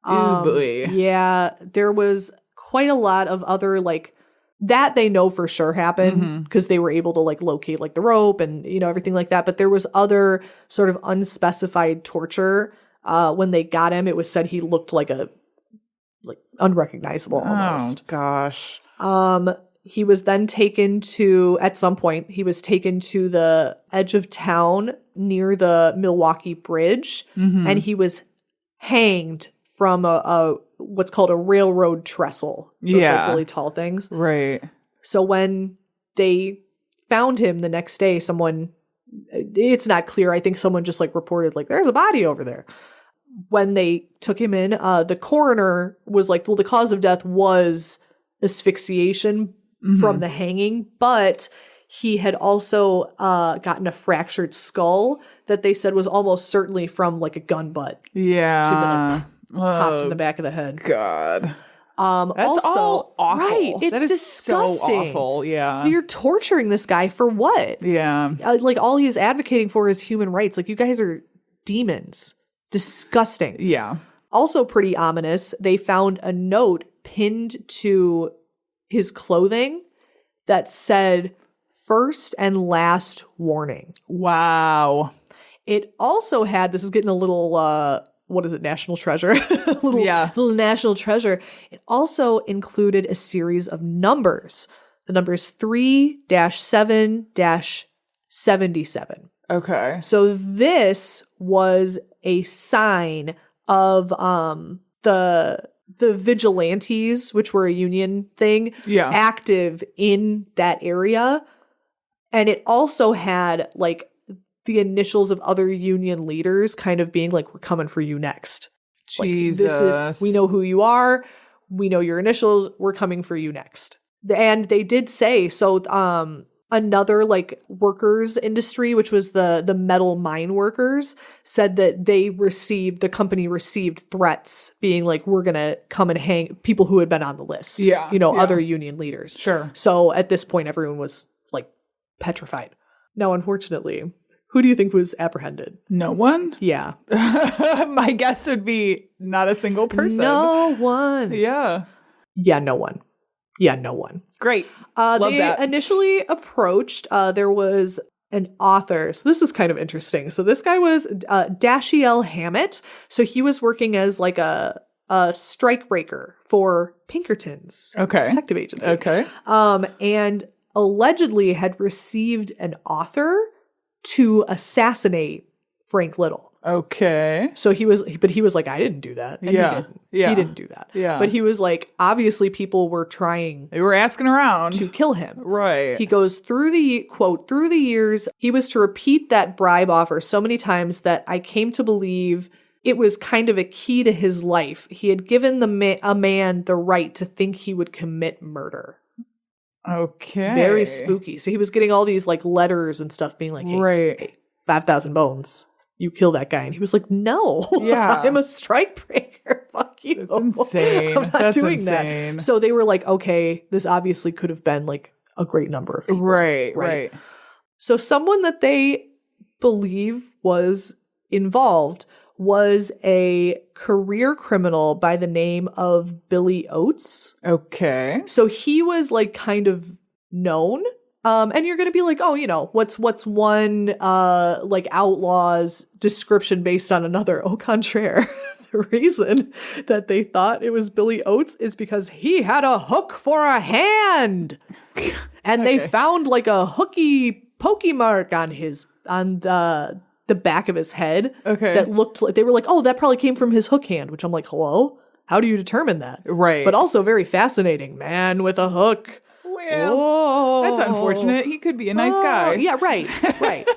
Boy. Yeah, there was quite a lot of other like that they know for sure happened because they were able to like locate like the rope and you know everything like that. But there was other sort of unspecified torture. When they got him, it was said he looked like unrecognizable almost. Oh gosh. He was then taken to, at some point, he was taken to the edge of town near the Milwaukee Bridge, and he was hanged from a what's called a railroad trestle. Those like really tall things. Right. So when they found him the next day, it's not clear. I think someone just like reported like, there's a body over there. When they took him in, the coroner was like, well, the cause of death was asphyxiation from the hanging, but he had also gotten a fractured skull that they said was almost certainly from like a gun butt. Yeah. So he'd been, like, popped in the back of the head. God. That's also, all awful. Right, it's that is disgusting. so awful. Yeah. You're torturing this guy for what? Yeah. Like all he's advocating for is human rights. Like you guys are demons. Disgusting. Yeah. Also pretty ominous. They found a note pinned to his clothing that said first and last warning. Wow. It also had, this is getting a little, what is it, national treasure? little national treasure. It also included a series of numbers. The numbers 3-7- 77. Okay. So this was a sign of the vigilantes, which were a union thing, active in that area. And it also had like the initials of other union leaders kind of being like, we're coming for you next. Jesus. Like, we know who you are. We know your initials. We're coming for you next. And they did say, so another like workers industry, which was the metal mine workers, said that the company received threats being like, we're going to come and hang people who had been on the list. Yeah. Other union leaders. Sure. So at this point, everyone was like petrified. Now, unfortunately, who do you think was apprehended? No one? Yeah. My guess would be not a single person. No one. Yeah. Yeah, no one. Yeah, no one. Great. Love they that. initially approached, there was an author. So this is kind of interesting. So this guy was Dashiell Hammett. So he was working as like a strikebreaker for Pinkerton's detective agency. Okay. And allegedly had received an offer to assassinate Frank Little. Okay. So he was like, I didn't do that. And he didn't. Yeah. He didn't do that. Yeah. But he was like, obviously people were trying. They were asking around to kill him. Right. He goes through the years, he was to repeat that bribe offer so many times that I came to believe it was kind of a key to his life. He had given a man the right to think he would commit murder. Okay. Very spooky. So he was getting all these like letters and stuff being like, hey, 5,000 bones. You kill that guy. And he was like, no. Yeah. I'm a strikebreaker. Fuck you. That's insane. I'm not doing that. So they were like, okay, this obviously could have been like a great number of people. Right. So someone that they believe was involved was a career criminal by the name of Billy Oates. Okay. So he was like kind of known. And you're going to be like, oh, what's one like outlaw's description based on another? Au contraire. The reason that they thought it was Billy Oates is because he had a hook for a hand. And they found like a hooky pokey mark on the back of his head. Okay. That looked like, they were like, oh, that probably came from his hook hand, which I'm like, hello? How do you determine that? Right. But also very fascinating. Man with a hook. Well, that's unfortunate. He could be a nice guy. Yeah, right. Right.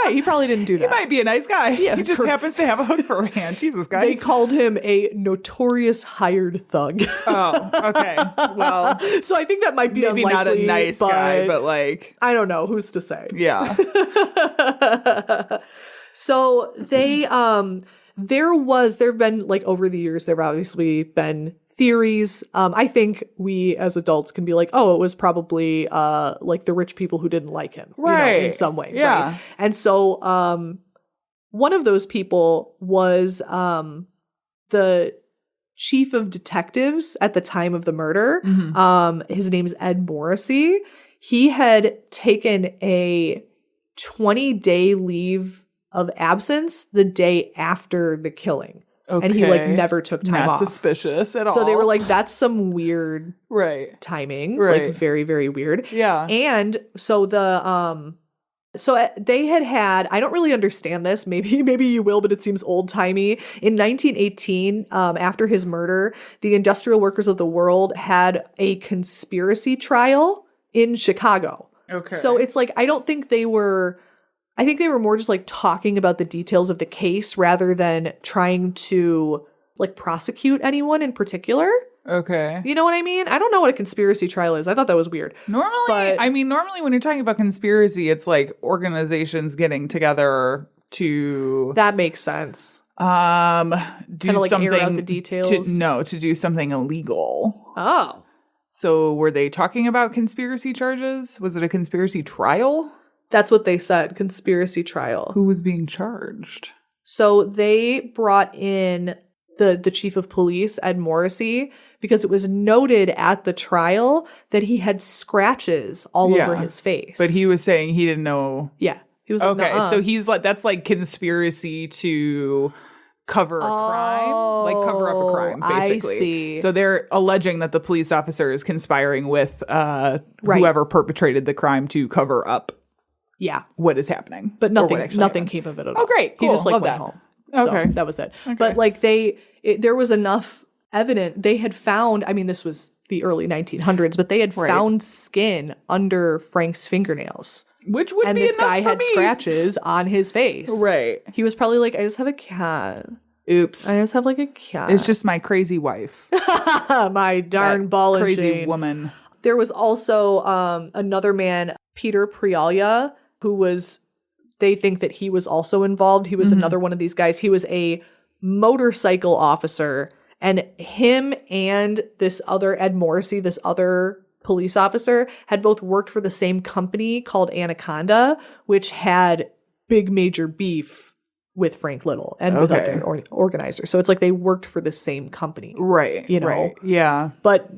He probably didn't do that. He might be a nice guy. Yeah, he just happens to have a hook for a hand. Jesus, guys. They called him a notorious hired thug. Oh, okay. Well, so I think that might be maybe unlikely, not a nice guy, but like, I don't know. Who's to say? Yeah. So they, there've been like over the years, there've obviously been theories. I think we as adults can be like, oh, it was probably like the rich people who didn't like him, right? In some way, yeah. Right? And so one of those people was the chief of detectives at the time of the murder. Mm-hmm. His name's Ed Morrissey. He had taken a 20-day leave of absence the day after the killing. Okay. And he like never took time off. Not suspicious at all. So they were like, that's some weird timing. Right. Like very, very weird. Yeah. And so they had, I don't really understand this. Maybe you will, but it seems old timey. In 1918, after his murder, the Industrial Workers of the World had a conspiracy trial in Chicago. Okay. So it's like, I think they were more just like talking about the details of the case rather than trying to like prosecute anyone in particular. Okay. You know what I mean? I don't know what a conspiracy trial is. I thought that was weird. Normally when you're talking about conspiracy, it's like organizations getting together to... That makes sense. Do like something... air out the details? To do something illegal. Oh. So were they talking about conspiracy charges? Was it a conspiracy trial? That's what they said, conspiracy trial. Who was being charged? So they brought in the chief of police, Ed Morrissey, because it was noted at the trial that he had scratches all over his face. But he was saying he didn't know. Yeah. He was okay. Nuh-uh. So he's like, that's like conspiracy to cover a crime, like cover up a crime, basically. I see. So they're alleging that the police officer is conspiring with whoever perpetrated the crime to cover up Yeah. what is happening. But or what nothing actually nothing happened. came of it at all. Oh, great. He Cool. just like Love went that. home. Okay. So that was it. But like there was enough evidence. They had found, I mean, this was the early 1900s, but they had found skin under Frank's fingernails. Which would And be this enough guy for had me. scratches on his face. Right. He was probably like, I just have a cat. Oops. I just have like a cat. It's just my crazy wife. my darn That ball and crazy chain. woman. There was also another man, Peter Prialia, who was, they think that he was also involved. He was another one of these guys. He was a motorcycle officer, and him and this other Ed Morrissey, this other police officer, had both worked for the same company called Anaconda, which had big major beef with Frank Little and with Okay. other organizers. So it's like they worked for the same company. Right. You know. Right. Yeah. But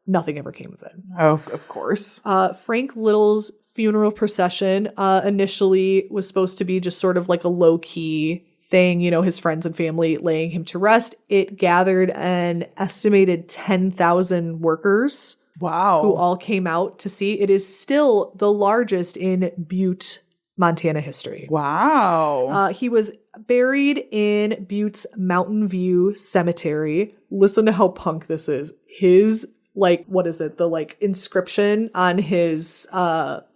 nothing ever came of it. Oh, of course. Frank Little's funeral procession initially was supposed to be just sort of like a low-key thing, you know, his friends and family laying him to rest. It gathered an estimated 10,000 workers Wow. who all came out to see. It is still the largest in Butte, Montana history. Wow. He was buried in Butte's Mountain View Cemetery. Listen to how punk this is. His, like, what is it? The, like, inscription on his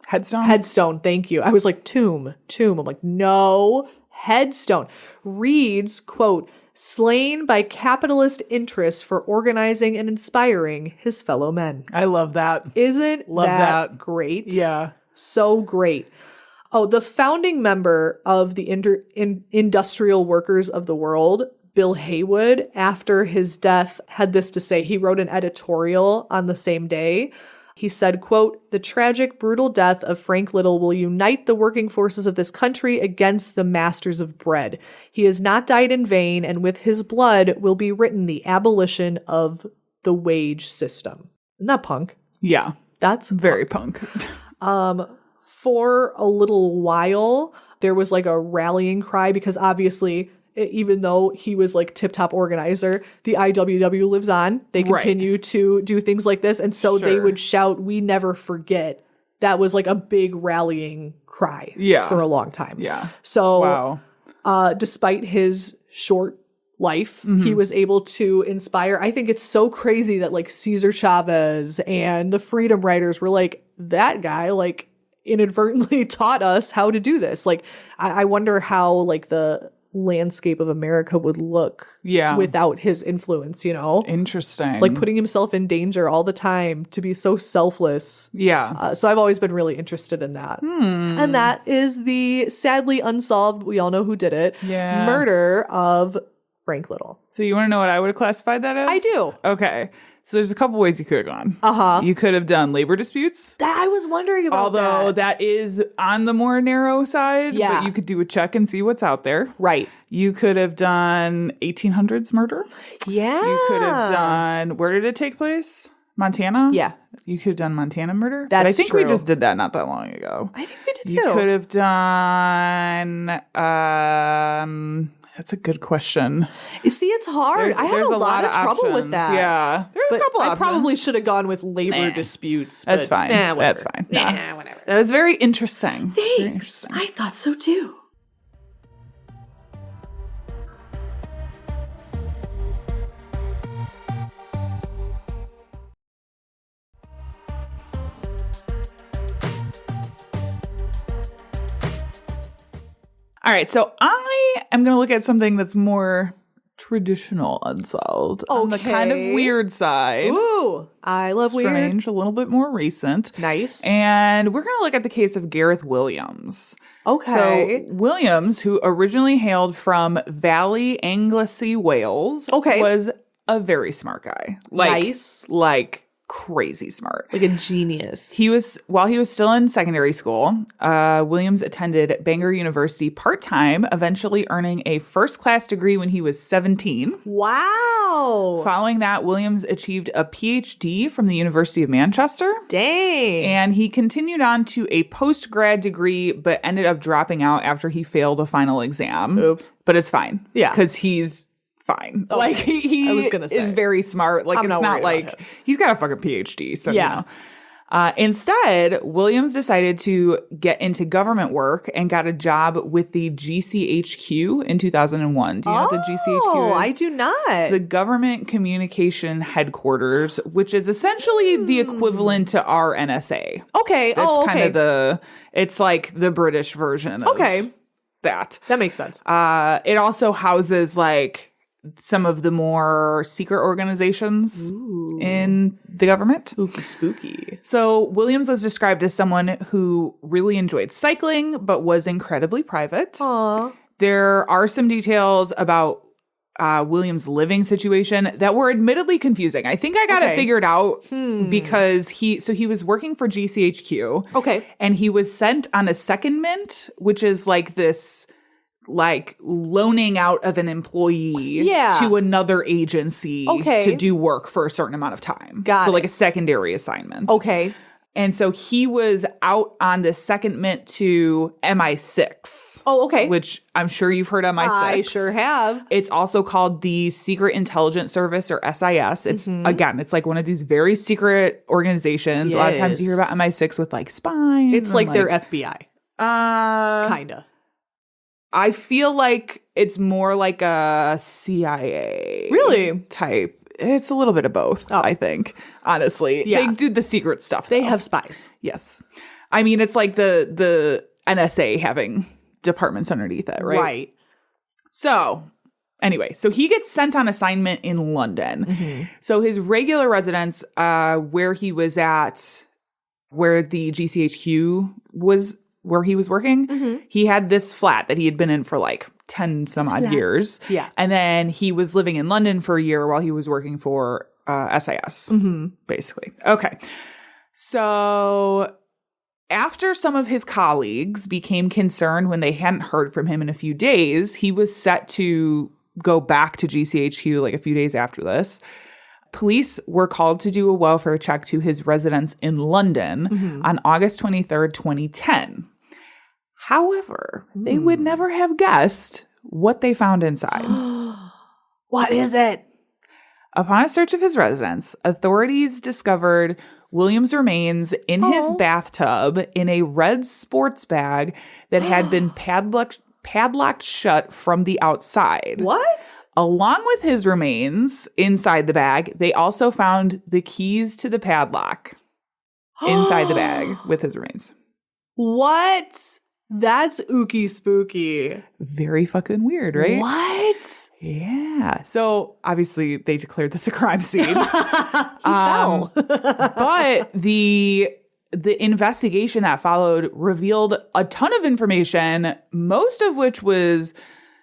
Headstone? Thank you. I was like, tomb. I'm like, no, headstone. Reads, quote, slain by capitalist interests for organizing and inspiring his fellow men. I love that. Isn't Love that. great? Yeah. So great. Oh, the founding member of the Industrial Workers of the World, Bill Haywood, after his death, had this to say. He wrote an editorial on the same day. He said, quote, the tragic, brutal death of Frank Little will unite the working forces of this country against the masters of bread. He has not died in vain, and with his blood will be written the abolition of the wage system. Isn't that punk? Yeah. That's Very punk. For a little while, there was like a rallying cry because obviously, even though he was like tip-top organizer, the IWW lives on. They continue to do things like this. And so they would shout, we never forget. That was like a big rallying cry for a long time. Yeah. So despite his short life, he was able to inspire. I think it's so crazy that like Cesar Chavez and the Freedom Riders were like, that guy like inadvertently taught us how to do this. Like, I wonder how like the landscape of America would look without his influence, you know? Interesting. Like putting himself in danger all the time to be so selfless. Yeah. So I've always been really interested in that. And that is the sadly unsolved, we all know who did it, murder of Frank Little. So you want to know what I would have classified that as? I do. Okay. So there's a couple ways you could have gone. You could have done labor disputes. That I was wondering about Although that is on the more narrow side. Yeah. But you could do a check and see what's out there. Right. You could have done 1800s murder. Yeah. You could have done, where did it take place? Montana? Yeah. You could have done Montana murder. That's but I think we true. just did that not that long ago. I think we did You too. could have done, that's a good question. You see, it's hard. I have a lot of trouble with options. that. Yeah. There's But a couple I options. probably should have gone with labor disputes. That's but fine. whatever. That's fine. Nah, whatever. That was very interesting. Very Thanks. interesting. I thought so too. All right, so I am going to look at something that's more traditional unsolved. On the kind of Okay. weird side. Ooh, I love weird. Strange, a little bit more recent. Nice. And we're going to look at the case of Gareth Williams. Okay. So Williams, who originally hailed from Valley Anglesey, Wales, was a very smart guy. Nice. Like crazy smart. Like a genius. While he was still in secondary school, Williams attended Bangor University part-time, eventually earning a first-class degree when he was 17. Wow. Following that, Williams achieved a PhD from the University of Manchester. Dang. And he continued on to a post-grad degree, but ended up dropping out after he failed a final exam. Oops. But it's fine. Yeah. Because he's fine. Okay. Like, he I was gonna say. is very smart. Like, I'm it's not not worried like about him. he's got a fucking PhD. So, Yeah. Instead, Williams decided to get into government work and got a job with the GCHQ in 2001. Do you know what the GCHQ is? Oh, I do not. It's the Government Communication Headquarters, which is essentially the equivalent to our NSA. Okay. That's kind of it's like the British version of that. That makes sense. It also houses like some of the more secret organizations in the government. Spooky. So Williams was described as someone who really enjoyed cycling, but was incredibly private. Aw. There are some details about Williams' living situation that were admittedly confusing. I think I got it figured out because he was working for GCHQ. Okay. And he was sent on a secondment, which is like this like loaning out of an employee to another agency to do work for a certain amount of time. So like a secondary assignment. Okay. And so he was out on the secondment to MI6. Oh, okay. Which I'm sure you've heard MI6. I sure have. It's also called the Secret Intelligence Service, or SIS. It's again, it's like one of these very secret organizations. A lot of times you hear about MI6 with like spies. It's like their FBI. Kinda. I feel like it's more like a CIA type. It's a little bit of both, I think, honestly. Yeah. They do the secret stuff. They though. have spies. Yes. I mean, it's like the NSA having departments underneath it, right? Right. So anyway, so he gets sent on assignment in London. So his regular residence, where he was at, where the GCHQ was, where he was working, he had this flat that he had been in for like 10 some odd years. Yeah. And then he was living in London for a year while he was working for SIS, basically. Okay. So after some of his colleagues became concerned when they hadn't heard from him in a few days, he was set to go back to GCHQ like a few days after this. Police were called to do a welfare check to his residence in London on August 23rd, 2010. However, they would never have guessed what they found inside. What is it? Upon a search of his residence, authorities discovered Williams' remains in his bathtub in a red sports bag that had been padlocked shut from the outside. What? Along with his remains inside the bag, they also found the keys to the padlock inside the bag with his remains. What? That's ooky spooky. Very fucking weird, right? What? Yeah. So obviously they declared this a crime scene. Fell. But the investigation that followed revealed a ton of information, most of which was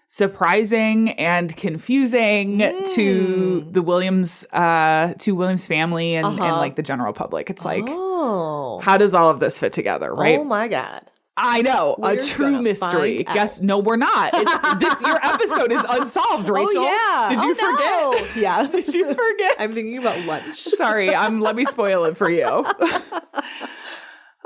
surprising and confusing to the Williams family and like the general public. It's like, how does all of this fit together, right? Oh my God. I know, We're a true gonna mystery. find Guess no, we're not. Your episode is unsolved, Rachel. Oh yeah. Did you forget? No. Yeah. Did you forget? I'm thinking about lunch. Sorry, let me spoil it for you.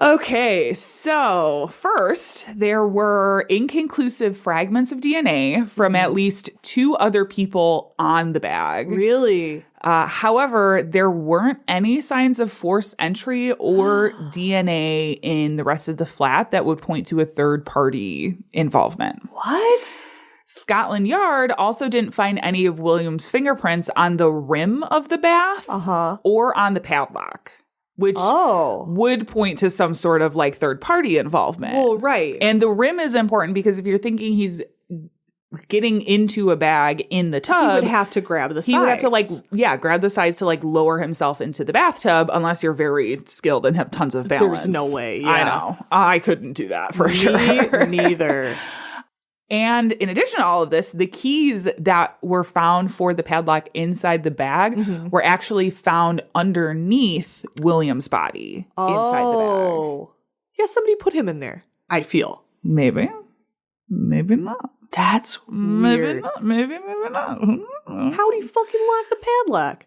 Okay, so first, there were inconclusive fragments of DNA from at least 2 other people on the bag. Really? However, there weren't any signs of forced entry or DNA in the rest of the flat that would point to a third-party involvement. What? Scotland Yard also didn't find any of Williams' fingerprints on the rim of the bath or on the padlock, which would point to some sort of like third-party involvement. Well, right. And the rim is important because if you're thinking he's getting into a bag in the tub, he would have to grab the sides. He would have to grab the sides to like lower himself into the bathtub unless you're very skilled and have tons of balance. There's no way. Yeah. I know. I couldn't do that for sure. Neither. And in addition to all of this, the keys that were found for the padlock inside the bag were actually found underneath William's body inside the bag. Yeah, somebody put him in there, I feel. Maybe. Maybe not. That's weird. Maybe not. Maybe not. How'd he fucking lock the padlock?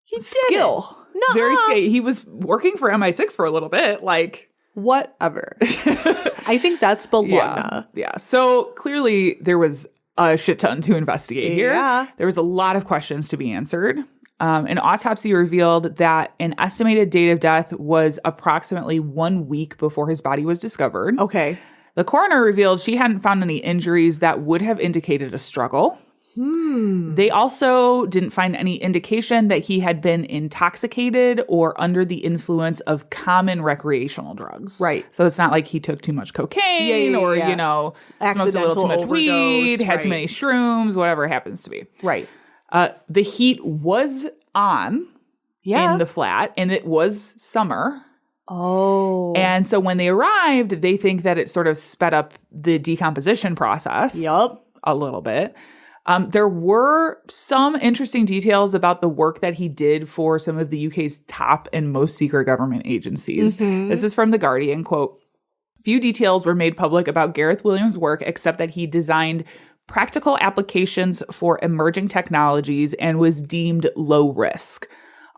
He did Skill. No. Very skilled. He was working for MI6 for a little bit. Like, whatever. I think that's Bologna. Yeah. So clearly there was a shit ton to investigate here. Yeah. There was a lot of questions to be answered. An autopsy revealed that an estimated date of death was approximately 1 week before his body was discovered. Okay. The coroner revealed she hadn't found any injuries that would have indicated a struggle. They also didn't find any indication that he had been intoxicated or under the influence of common recreational drugs. Right. So it's not like he took too much cocaine or, yeah. smoked a Accidental little too much overdose, weed, had too right. many shrooms, whatever it happens to be. Right. The heat was on Yeah. in the flat, and it was summer. Oh. And so when they arrived, they think that it sort of sped up the decomposition process a little bit. There were some interesting details about the work that he did for some of the UK's top and most secret government agencies. This is from The Guardian, quote, "Few details were made public about Gareth Williams' work except that he designed practical applications for emerging technologies and was deemed low risk.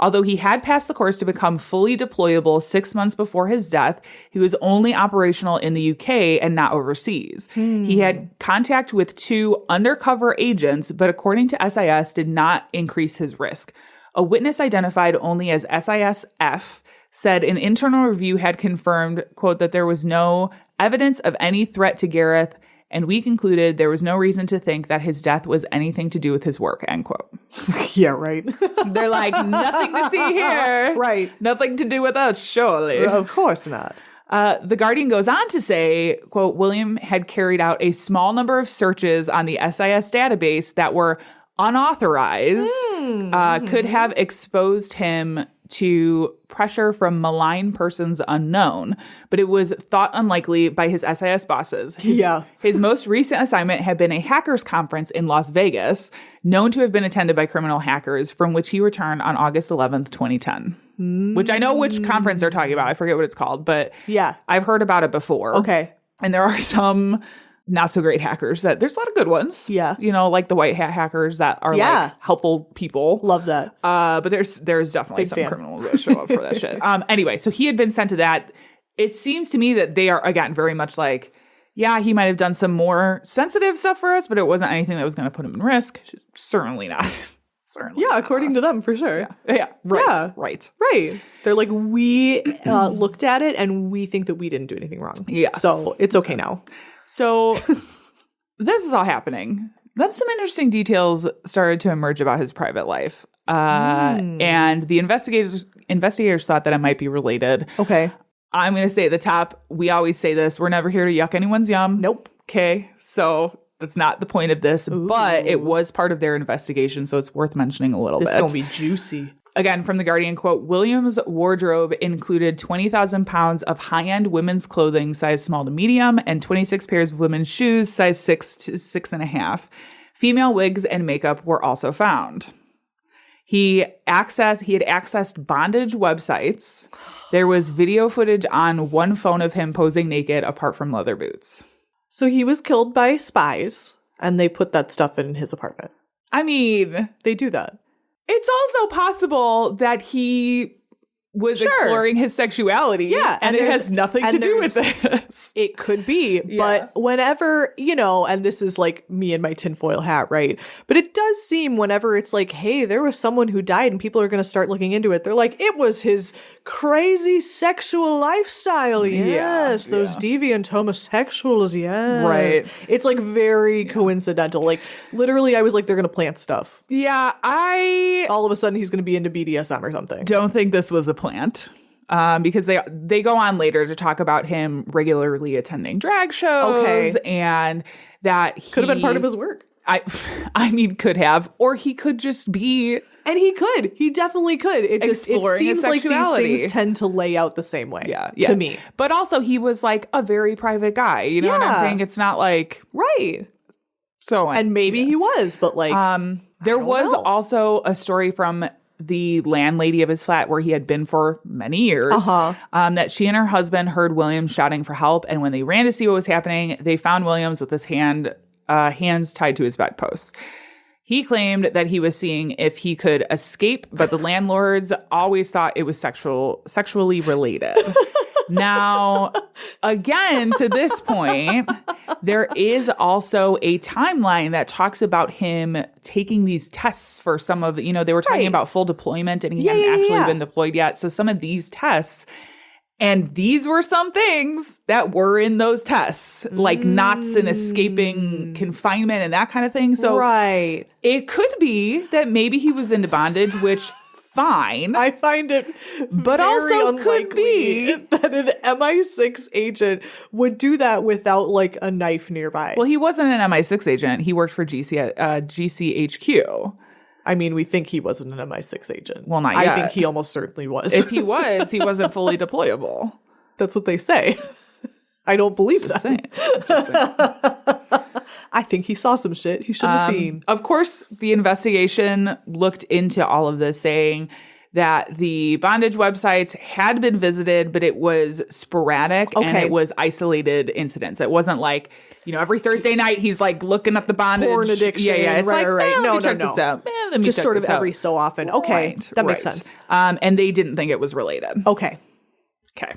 Although he had passed the course to become fully deployable 6 months before his death, he was only operational in the UK and not overseas. He had contact with 2 undercover agents, but according to SIS, did not increase his risk. A witness identified only as SIS-F said an internal review had confirmed, quote, that there was no evidence of any threat to Gareth, and we concluded there was no reason to think that his death was anything to do with his work," end quote. Yeah, right. They're like, nothing to see here. Right. Nothing to do with us, surely. Of course not. The Guardian goes on to say, quote, William had carried out a small number of searches on the SIS database that were unauthorized, could have exposed him to pressure from malign persons unknown, but it was thought unlikely by his SIS bosses. His most recent assignment had been a hackers conference in Las Vegas, known to have been attended by criminal hackers, from which he returned on August 11th, 2010. Which I know which conference they're talking about. I forget what it's called, but I've heard about it before. Okay. And there are some not so great hackers there's a lot of good ones. Yeah. Like the white hat hackers that are like helpful people. Love that. But there's definitely some criminals that show up for that shit. Anyway, so he had been sent to that. It seems to me that they are, again, very much like, yeah, he might have done some more sensitive stuff for us, but it wasn't anything that was going to put him in risk. Certainly not. Certainly. Yeah, according to them, for sure. Yeah. Right. Yeah. Right. Right. They're like, we looked at it and we think that we didn't do anything wrong. Yes. So it's okay now. So this is all happening. Then some interesting details started to emerge about his private life. And the investigators thought that it might be related. Okay. I'm going to say at the top, we always say this, we're never here to yuck anyone's yum. Nope. Okay. So that's not the point of this, but it was part of their investigation, so it's worth mentioning a little bit. It's going to be juicy. Again, from The Guardian, quote, Williams' wardrobe included 20,000 pounds of high-end women's clothing, size small to medium, and 26 pairs of women's shoes, size 6 to 6.5. Female wigs and makeup were also found. He had accessed bondage websites. There was video footage on one phone of him posing naked apart from leather boots. So he was killed by spies and they put that stuff in his apartment. I mean, they do that. It's also possible that he was exploring his sexuality. Yeah. And it has nothing to do with this. It could be. But whenever, and this is like me and my tinfoil hat, right? But it does seem whenever it's like, hey, there was someone who died and people are going to start looking into it. They're like, it was his crazy sexual lifestyle. Yes. Those deviant homosexuals. Yes. Right. It's like very coincidental. Like literally I was like, they're going to plant stuff. Yeah. All of a sudden he's going to be into BDSM or something. Don't think this was a plant. Because they go on later to talk about him regularly attending drag shows and that he could have been part of his work. I mean, could have, or he could just be, and he definitely could. It seems like these things tend to lay out the same way. To me. But also, he was like a very private guy. You know what I'm saying? It's not like So and maybe he was, but like there was also a story from the landlady of his flat where he had been for many years, that she and her husband heard Williams shouting for help. And when they ran to see what was happening, they found Williams with his hands tied to his bedpost. He claimed that he was seeing if he could escape, but the landlords always thought it was sexually related. Now, again, to this point, there is also a timeline that talks about him taking these tests for some of, they were talking about full deployment and he hadn't actually been deployed yet. So some of these tests, and these were some things that were in those tests, like knots and escaping confinement and that kind of thing. So it could be that maybe he was into bondage, which fine. I find it but very also unlikely could be that an MI6 agent would do that without like a knife nearby. Well, he wasn't an MI6 agent. He worked for GCHQ. I mean, we think he wasn't an MI6 agent. Well, not I yet. think he almost certainly was. If he was, he wasn't fully deployable. That's what they say. I don't believe that. Just saying. I think he saw some shit he shouldn't have seen. Of course, the investigation looked into all of this, saying that the bondage websites had been visited, but it was sporadic and it was isolated incidents. It wasn't like, every Thursday night he's like looking at the bondage. Porn addiction. Yeah. It's right. No, No. This out. Let me Just check sort of this out. every so often. Okay. That makes sense. And they didn't think it was related. Okay. Okay.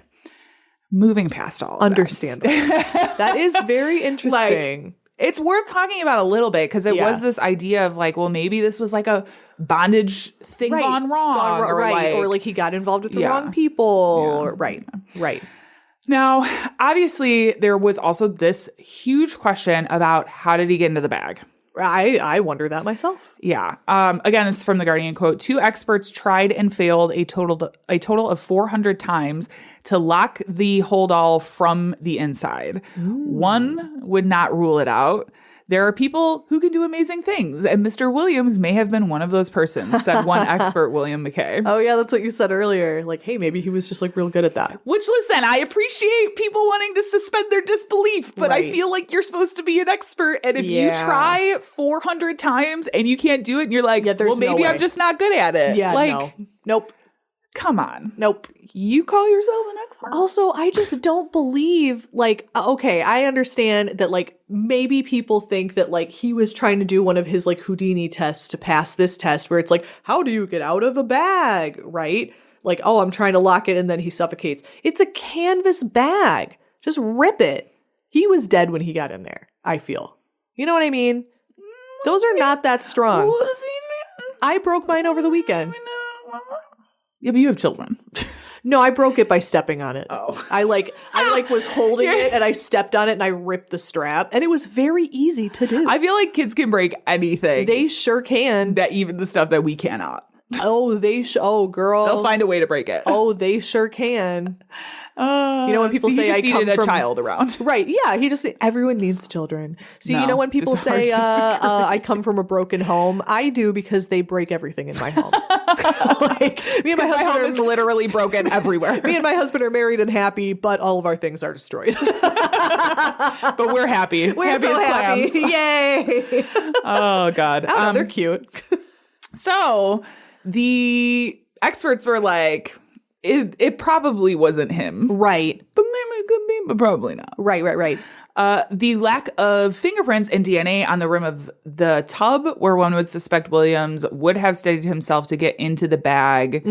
Moving past all of Understandable. That is very interesting. It's worth talking about a little bit because it was this idea of like, well, maybe this was like a bondage thing gone wrong. Or like he got involved with the wrong people. Right. Now, obviously, there was also this huge question about how did he get into the bag? I wonder that myself. Yeah. Again, this is from the Guardian quote. 2 experts tried and failed a total of 400 times to lock the hold all from the inside. One would not rule it out. There are people who can do amazing things, and Mr. Williams may have been one of those persons, said one expert, William McKay. Oh, yeah, that's what you said earlier. Like, hey, maybe he was just like real good at that. Which, listen, I appreciate people wanting to suspend their disbelief, but I feel like you're supposed to be an expert, and if you try 400 times and you can't do it, and you're like, well, maybe I'm just not good at it. Yeah, like, Nope. Come on. Nope. You call yourself an expert? Also, I just don't believe, like, okay, I understand that, like, maybe people think that, like, he was trying to do one of his, like, Houdini tests to pass this test where it's like, how do you get out of a bag, right? Like, oh, I'm trying to lock it and then he suffocates. It's a canvas bag. Just rip it. He was dead when he got in there, I feel. You know what I mean? Those are not that strong. I broke mine over the weekend. Yeah, but you have children. No, I broke it by stepping on it. Oh. I was holding it and I stepped on it and I ripped the strap and it was very easy to do. I feel like kids can break anything. They sure can. That even the stuff that we cannot. Oh, oh, girl. They'll find a way to break it. Oh, they sure can. When people say I come needed from a child around. Right. Yeah. Everyone needs children. See, No, when people just hard say to disagree. I come from a broken home, I do because they break everything in my home. Like, me and my husband home is literally broken everywhere. Me and my husband are married and happy, but all of our things are destroyed. But we're happy. We're so happy. Clams. Yay. Oh, God. I don't know, they're cute. So the experts were like, it probably wasn't him. Right. But maybe it could be, but probably not. Right. The lack of fingerprints and DNA on the rim of the tub where one would suspect Williams would have steadied himself to get into the bag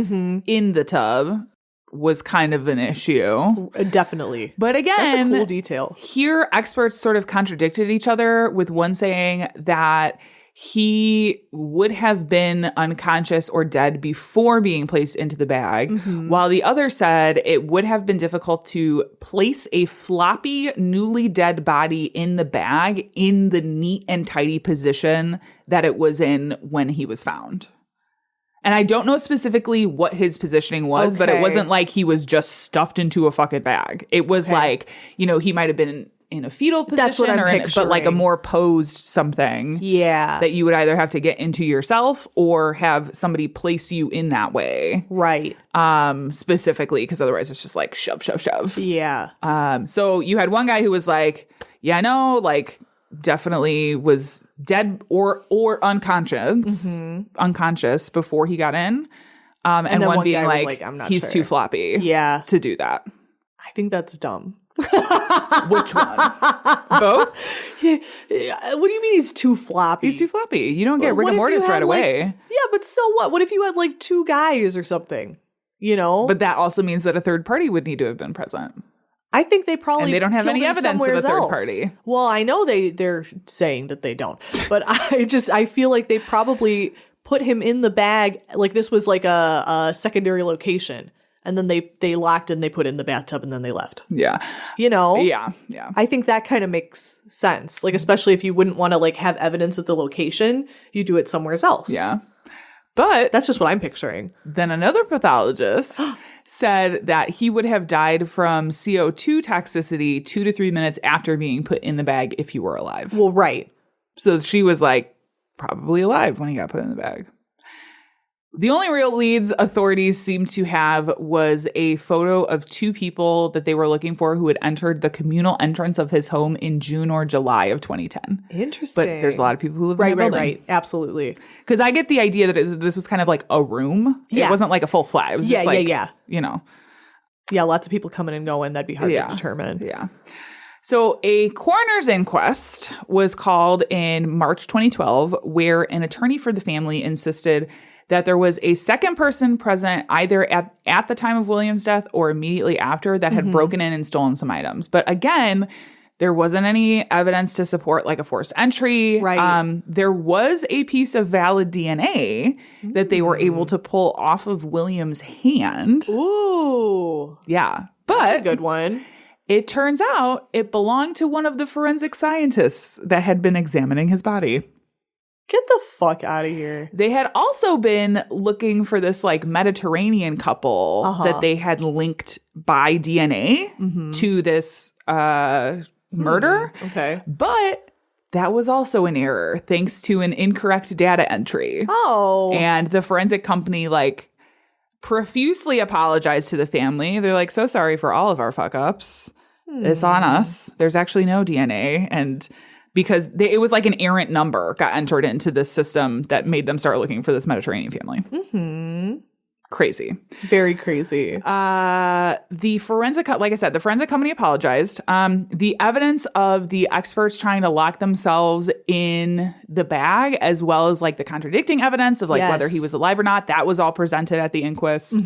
in the tub was kind of an issue. Definitely. But again, that's a cool detail. Here, experts sort of contradicted each other, with one saying that he would have been unconscious or dead before being placed into the bag, while the other said it would have been difficult to place a floppy, newly dead body in the bag in the neat and tidy position that it was in when he was found. And I don't know specifically what his positioning was, but it wasn't like he was just stuffed into a fucking bag. It was like, he might have been in a fetal position, that's what I'm but like a more posed something. Yeah. That you would either have to get into yourself or have somebody place you in that way. Right. Specifically, because otherwise it's just like shove. Yeah. So you had one guy who was like, yeah, I know, like definitely was dead or unconscious before he got in. And one being like I'm not he's sure. too floppy to do that. I think that's dumb. Which one? Both? Yeah. What do you mean he's too floppy? He's too floppy. You don't get rigor mortis right away. Yeah, but so what? What if you had like 2 guys or something? you know? But that also means that a third party would need to have been present. I think they probably And they don't have killed any him evidence of a somewhere third else. party. Well, I know they're saying that they don't, but I feel like they probably put him in the bag like this was like a secondary location, and then they locked and they put it in the bathtub and then they left. Yeah. You know? Yeah. I think that kind of makes sense. Like, especially if you wouldn't want to like have evidence at the location, you do it somewhere else. Yeah. But That's just what I'm picturing. then another pathologist said that he would have died from CO2 toxicity 2 to 3 minutes after being put in the bag if he were alive. Well, right. So she was like, probably alive when he got put in the bag. The only real leads authorities seemed to have was a photo of 2 people that they were looking for who had entered the communal entrance of his home in June or July of 2010. Interesting. But there's a lot of people who live in the building. Right. Absolutely. Because I get the idea that this was kind of like a room. Yeah. It wasn't like a full flat. It was just like, yeah. you know. Yeah, lots of people coming and going. That'd be hard to determine. Yeah. So a coroner's inquest was called in March 2012, where an attorney for the family insisted that there was a second person present either at the time of William's death or immediately after that had broken in and stolen some items. But again, there wasn't any evidence to support like a forced entry. Right. There was a piece of valid DNA that they were able to pull off of William's hand. Ooh. Yeah. That's a But good one. it turns out it belonged to one of the forensic scientists that had been examining his body. Get the fuck out of here. They had also been looking for this like Mediterranean couple that they had linked by DNA to this murder. Okay. But that was also an error thanks to an incorrect data entry. Oh. And the forensic company like profusely apologized to the family. They're like, so sorry for all of our fuck ups. It's on us. There's actually no DNA. And because it was like an errant number got entered into this system that made them start looking for this Mediterranean family. Mm-hmm. Crazy. Very crazy. The forensic, like I said, the forensic company apologized. The evidence of the experts trying to lock themselves in the bag, as well as like the contradicting evidence of like whether he was alive or not, that was all presented at the inquest.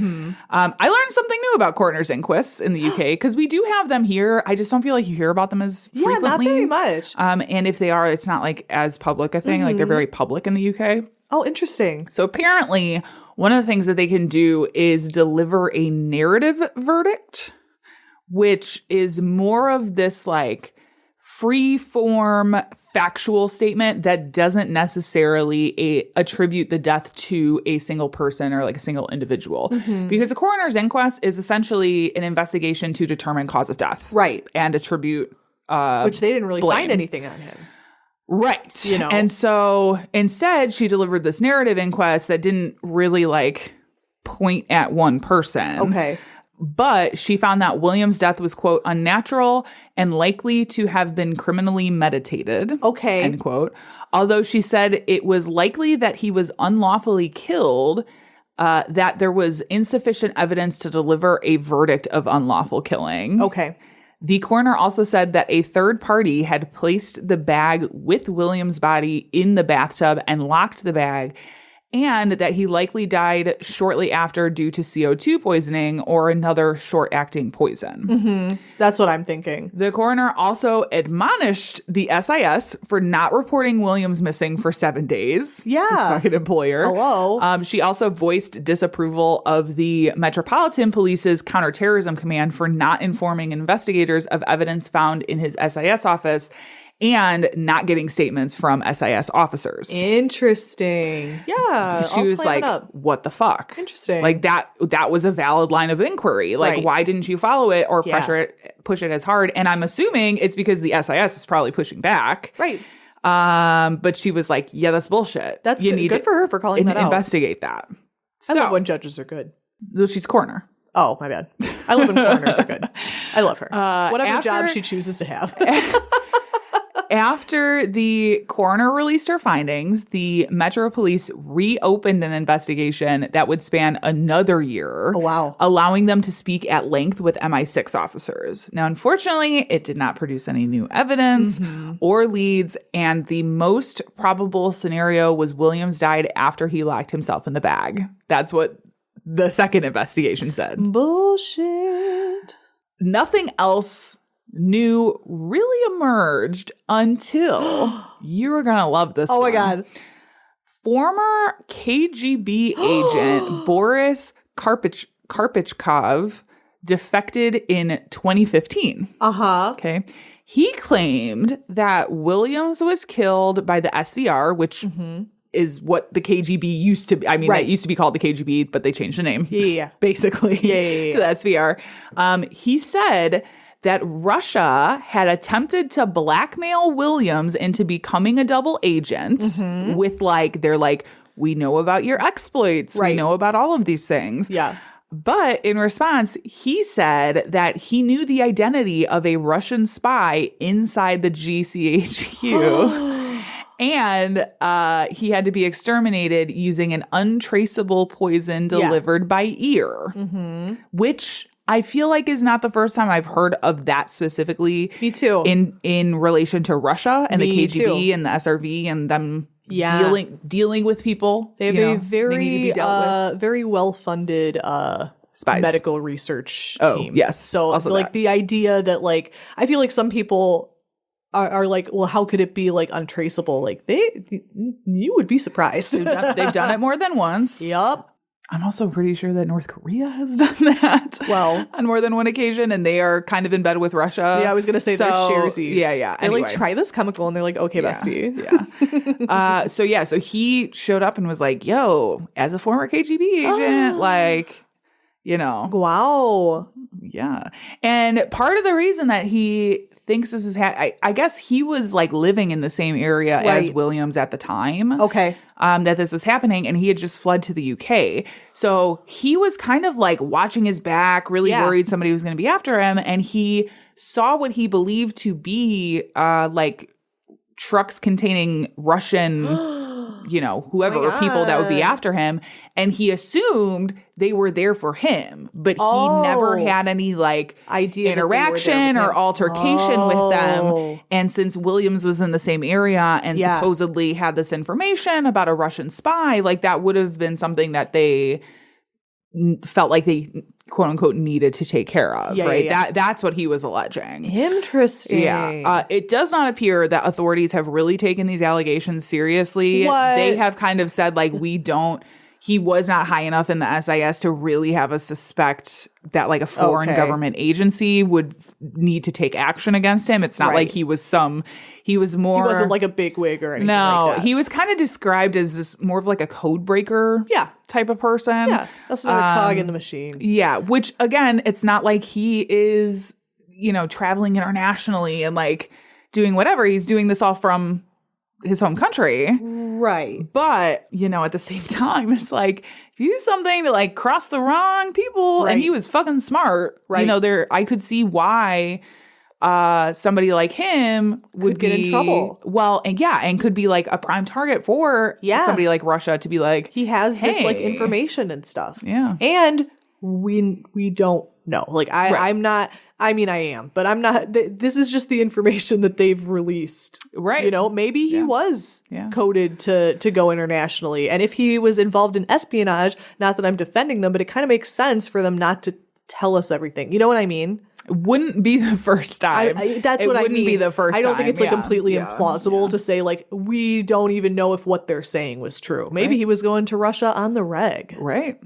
I learned something new about coroner's inquests in the UK because we do have them here. I just don't feel like you hear about them as frequently. Yeah, not very much. And if they are, it's not like as public a thing. Like they're very public in the UK. Oh, interesting. So apparently, one of the things that they can do is deliver a narrative verdict, which is more of this like free form factual statement that doesn't necessarily attribute the death to a single person or like a single individual. Because a coroner's inquest is essentially an investigation to determine cause of death. Right. And attribute Which they didn't really blame. find anything on him. Right. You know? And so instead she delivered this narrative inquest that didn't really like point at one person. Okay. But she found that William's death was, quote, unnatural and likely to have been criminally meditated. Okay. End quote. Although she said it was likely that he was unlawfully killed, that there was insufficient evidence to deliver a verdict of unlawful killing. Okay. The coroner also said that a third party had placed the bag with William's body in the bathtub and locked the bag, and that he likely died shortly after due to CO2 poisoning or another short-acting poison. That's what I'm thinking. The coroner also admonished the SIS for not reporting Williams missing for 7 days. Yeah. His fucking employer. Hello. She also voiced disapproval of the Metropolitan Police's counterterrorism command for not informing investigators of evidence found in his SIS office and not getting statements from SIS officers. Interesting. Yeah. She I'll was plan it like, up. what the fuck? Interesting. Like that was a valid line of inquiry. Like, Right. why didn't you follow it or Yeah. push it as hard? And I'm assuming it's because the SIS is probably pushing back. Right. But she was like, yeah, that's bullshit. That's you good. need Good to for her for calling that out. investigate that. I So love when judges are good. she's a coroner. Oh, my bad. I love when coroners are good. I love her. Whatever job after- she chooses to have. After the coroner released her findings, the Metro Police reopened an investigation that would span another year. Oh, wow. Allowing them to speak at length with MI6 officers. Now, unfortunately, it did not produce any new evidence or leads, and the most probable scenario was Williams died after he locked himself in the bag. That's what the second investigation said. Bullshit. Nothing else new really emerged until you were going to love this Oh one. my God. Former KGB agent Boris Karpichkov defected in 2015. Uh-huh. Okay. He claimed that Williams was killed by the SVR, which is what the KGB used to be. I mean, Right. that used to be called the KGB, but they changed the name. Yeah. Basically to the SVR. He said that Russia had attempted to blackmail Williams into becoming a double agent with they're like, we know about your exploits. Right. We know about all of these things. Yeah. But in response, he said that he knew the identity of a Russian spy inside the GCHQ. And he had to be exterminated using an untraceable poison delivered by ear, which I feel like is not the first time I've heard of that specifically. Me too. In relation to Russia and Me the KGB too. and the SRV and them Yeah. dealing with people. They have you know, a they need to be dealt with. very well-funded Spies. medical research Oh, team. yes. So Also like that. the idea that like I feel like some people are like, well, how could it be like untraceable? Like you would be surprised. They've done it more than once. Yup. I'm also pretty sure that North Korea has done that. Well. on more than one occasion, and they are kind of in bed with Russia. Yeah, I was gonna say they're So, sharesies. Yeah. They Anyway. like try this chemical and they're like, okay, bestie. Yeah. So he showed up and was like, yo, as a former KGB agent, Wow. yeah. And part of the reason that he thinks this is, I guess he was like living in the same area as Right. Williams at the time. Okay. That this was happening, and he had just fled to the UK. So he was kind of like watching his back, really worried somebody was going to be after him. And he saw what he believed to be like trucks containing Russian, whoever or people that would be after him. And he assumed they were there for him, but he never had any like idea that they were there interaction with or him. altercation with them. And since Williams was in the same area and supposedly had this information about a Russian spy, like that would have been something that they felt like they quote unquote needed to take care of, right? Yeah. That's what he was alleging. Interesting. Yeah. It does not appear that authorities have really taken these allegations seriously. What? They have kind of said, like, he was not high enough in the SIS to really have us suspect that, like, a foreign government agency would need to take action against him. It's not like he was more. He wasn't like a bigwig or anything like that. He was kind of described as this more of like a code breaker type of person. Yeah. That's another cog in the machine. Yeah, which again, it's not like he is, traveling internationally and like doing whatever. He's doing this all from his home country. Right. But, at the same time, it's like if you do something to like cross the wrong people and he was fucking smart, right. I could see why somebody like him would get in trouble. Well, and could be like a prime target for somebody like Russia to be like, he has this like hey. information and stuff. Yeah. And we don't know. Like I'm not, I mean, I am, but I'm not, this is just the information that they've released. Right. Maybe he was coded to go internationally. And if he was involved in espionage, not that I'm defending them, but it kind of makes sense for them not to tell us everything. You know what I mean? It wouldn't be the first time. That's what I mean. It wouldn't be the first I don't time. think it's like completely implausible to say like, we don't even know if what they're saying was true. Maybe he was going to Russia on the reg. Right.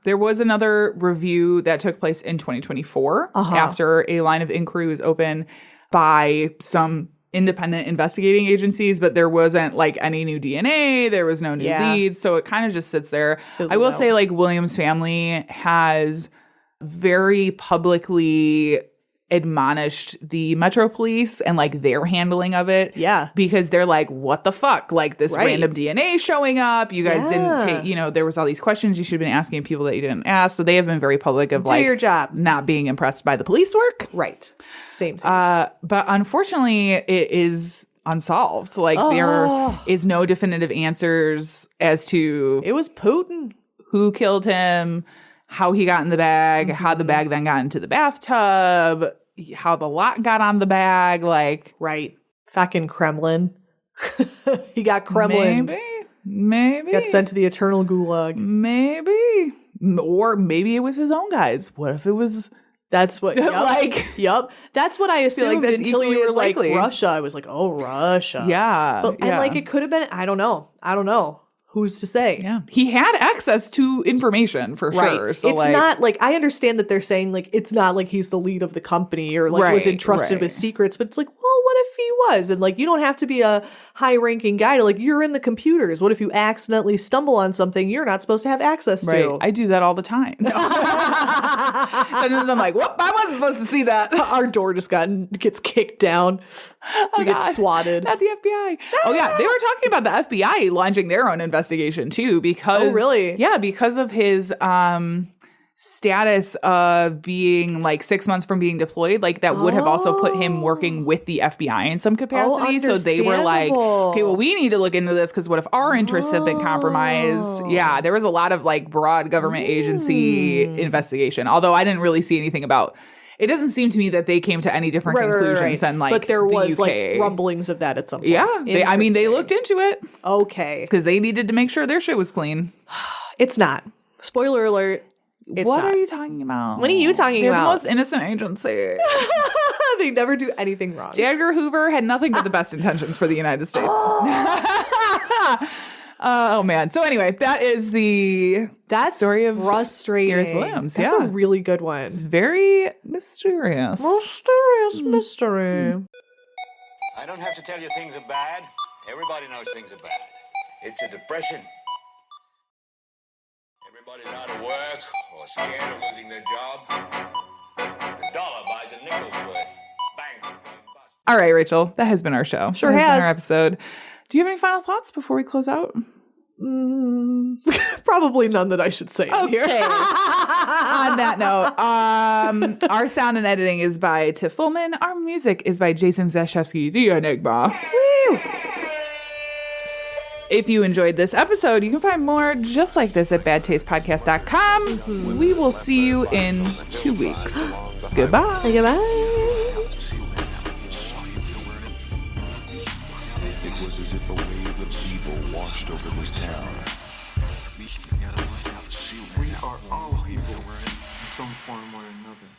There was another review that took place in 2024 after a line of inquiry was open by some independent investigating agencies, but there wasn't like any new DNA. There was no new leads. So it kind of just sits there. I will say like Williams' family has very publicly admonished the Metro Police and like their handling of it. Yeah. Because they're like, what the fuck? Like this random DNA showing up. You guys didn't take, there was all these questions you should have been asking people that you didn't ask. So they have been very public of Do your job. Not being impressed by the police work. Right. Same. But unfortunately it is unsolved. Like there is no definitive answers as to it was Putin who killed him, how he got in the bag, how the bag then got into the bathtub, how the lock got on the bag, like right. Fucking Kremlin. He got Kremlin. Maybe. Got sent to the eternal gulag. Maybe. Or maybe it was his own guys. What if it was... That's what, yep, Like- yep. That's what I assumed that's until you equally were as like likely. Russia. I was like, oh, Russia. Yeah. But, yeah. and like it could have been, I don't know. Who's to say? Yeah. He had access to information for Right. sure. So it's like, not like, I understand that they're saying like, it's not like he's the lead of the company or like was Right, entrusted right. with secrets, but it's like, well, what if he was? And like, you don't have to be a high ranking guy to like, you're in the computers. What if you accidentally stumble on something you're not supposed to have access right. to? I do that all the time. No. Sometimes I'm like, whoop, I wasn't supposed to see that. Our door just gets kicked down. We get God. swatted. Not the FBI. Oh yeah, they were talking about the FBI launching their own investigation too because Oh, really? Yeah, because of his status of being like 6 months from being deployed, like that would have also put him working with the FBI in some capacity. So they were like, understandable. okay, well, we need to look into this because what if our interests have been compromised? Yeah, there was a lot of like broad government agency investigation. Although I didn't really see anything about. It doesn't seem to me that they came to any different conclusions than like but there was the UK. like rumblings of that at some point. Yeah, they Interesting. looked into it Okay. because they needed to make sure their shit was clean. It's not. Spoiler alert. It's What not. are you talking about? What are you talking They're about? the most innocent agency. They never do anything wrong. J. Edgar Hoover had nothing but the best intentions for the United States. Oh man. So anyway, that is the story of frustrating. Gareth Williams. That's Yeah. a really good one. It's very mysterious. Mysterious mystery. I don't have to tell you things are bad. Everybody knows things are bad. It's a depression. Everybody's out of work or scared of losing their job. The dollar buys a nickel's worth. Banks are going bust. All right, Rachel, that has been our show. Sure That has been has. our episode. Do you have any final thoughts before we close out? Probably none that I should say in here. Okay. On that note, our sound and editing is by Tiff Fullman. Our music is by Jason Zashevsky, the Enigma. Woo. If you enjoyed this episode, you can find more just like this at badtastepodcast.com. We will see you in 2 weeks. Goodbye. Goodbye. It was as if a wave of evil washed over this town. We are all evil in some form or another.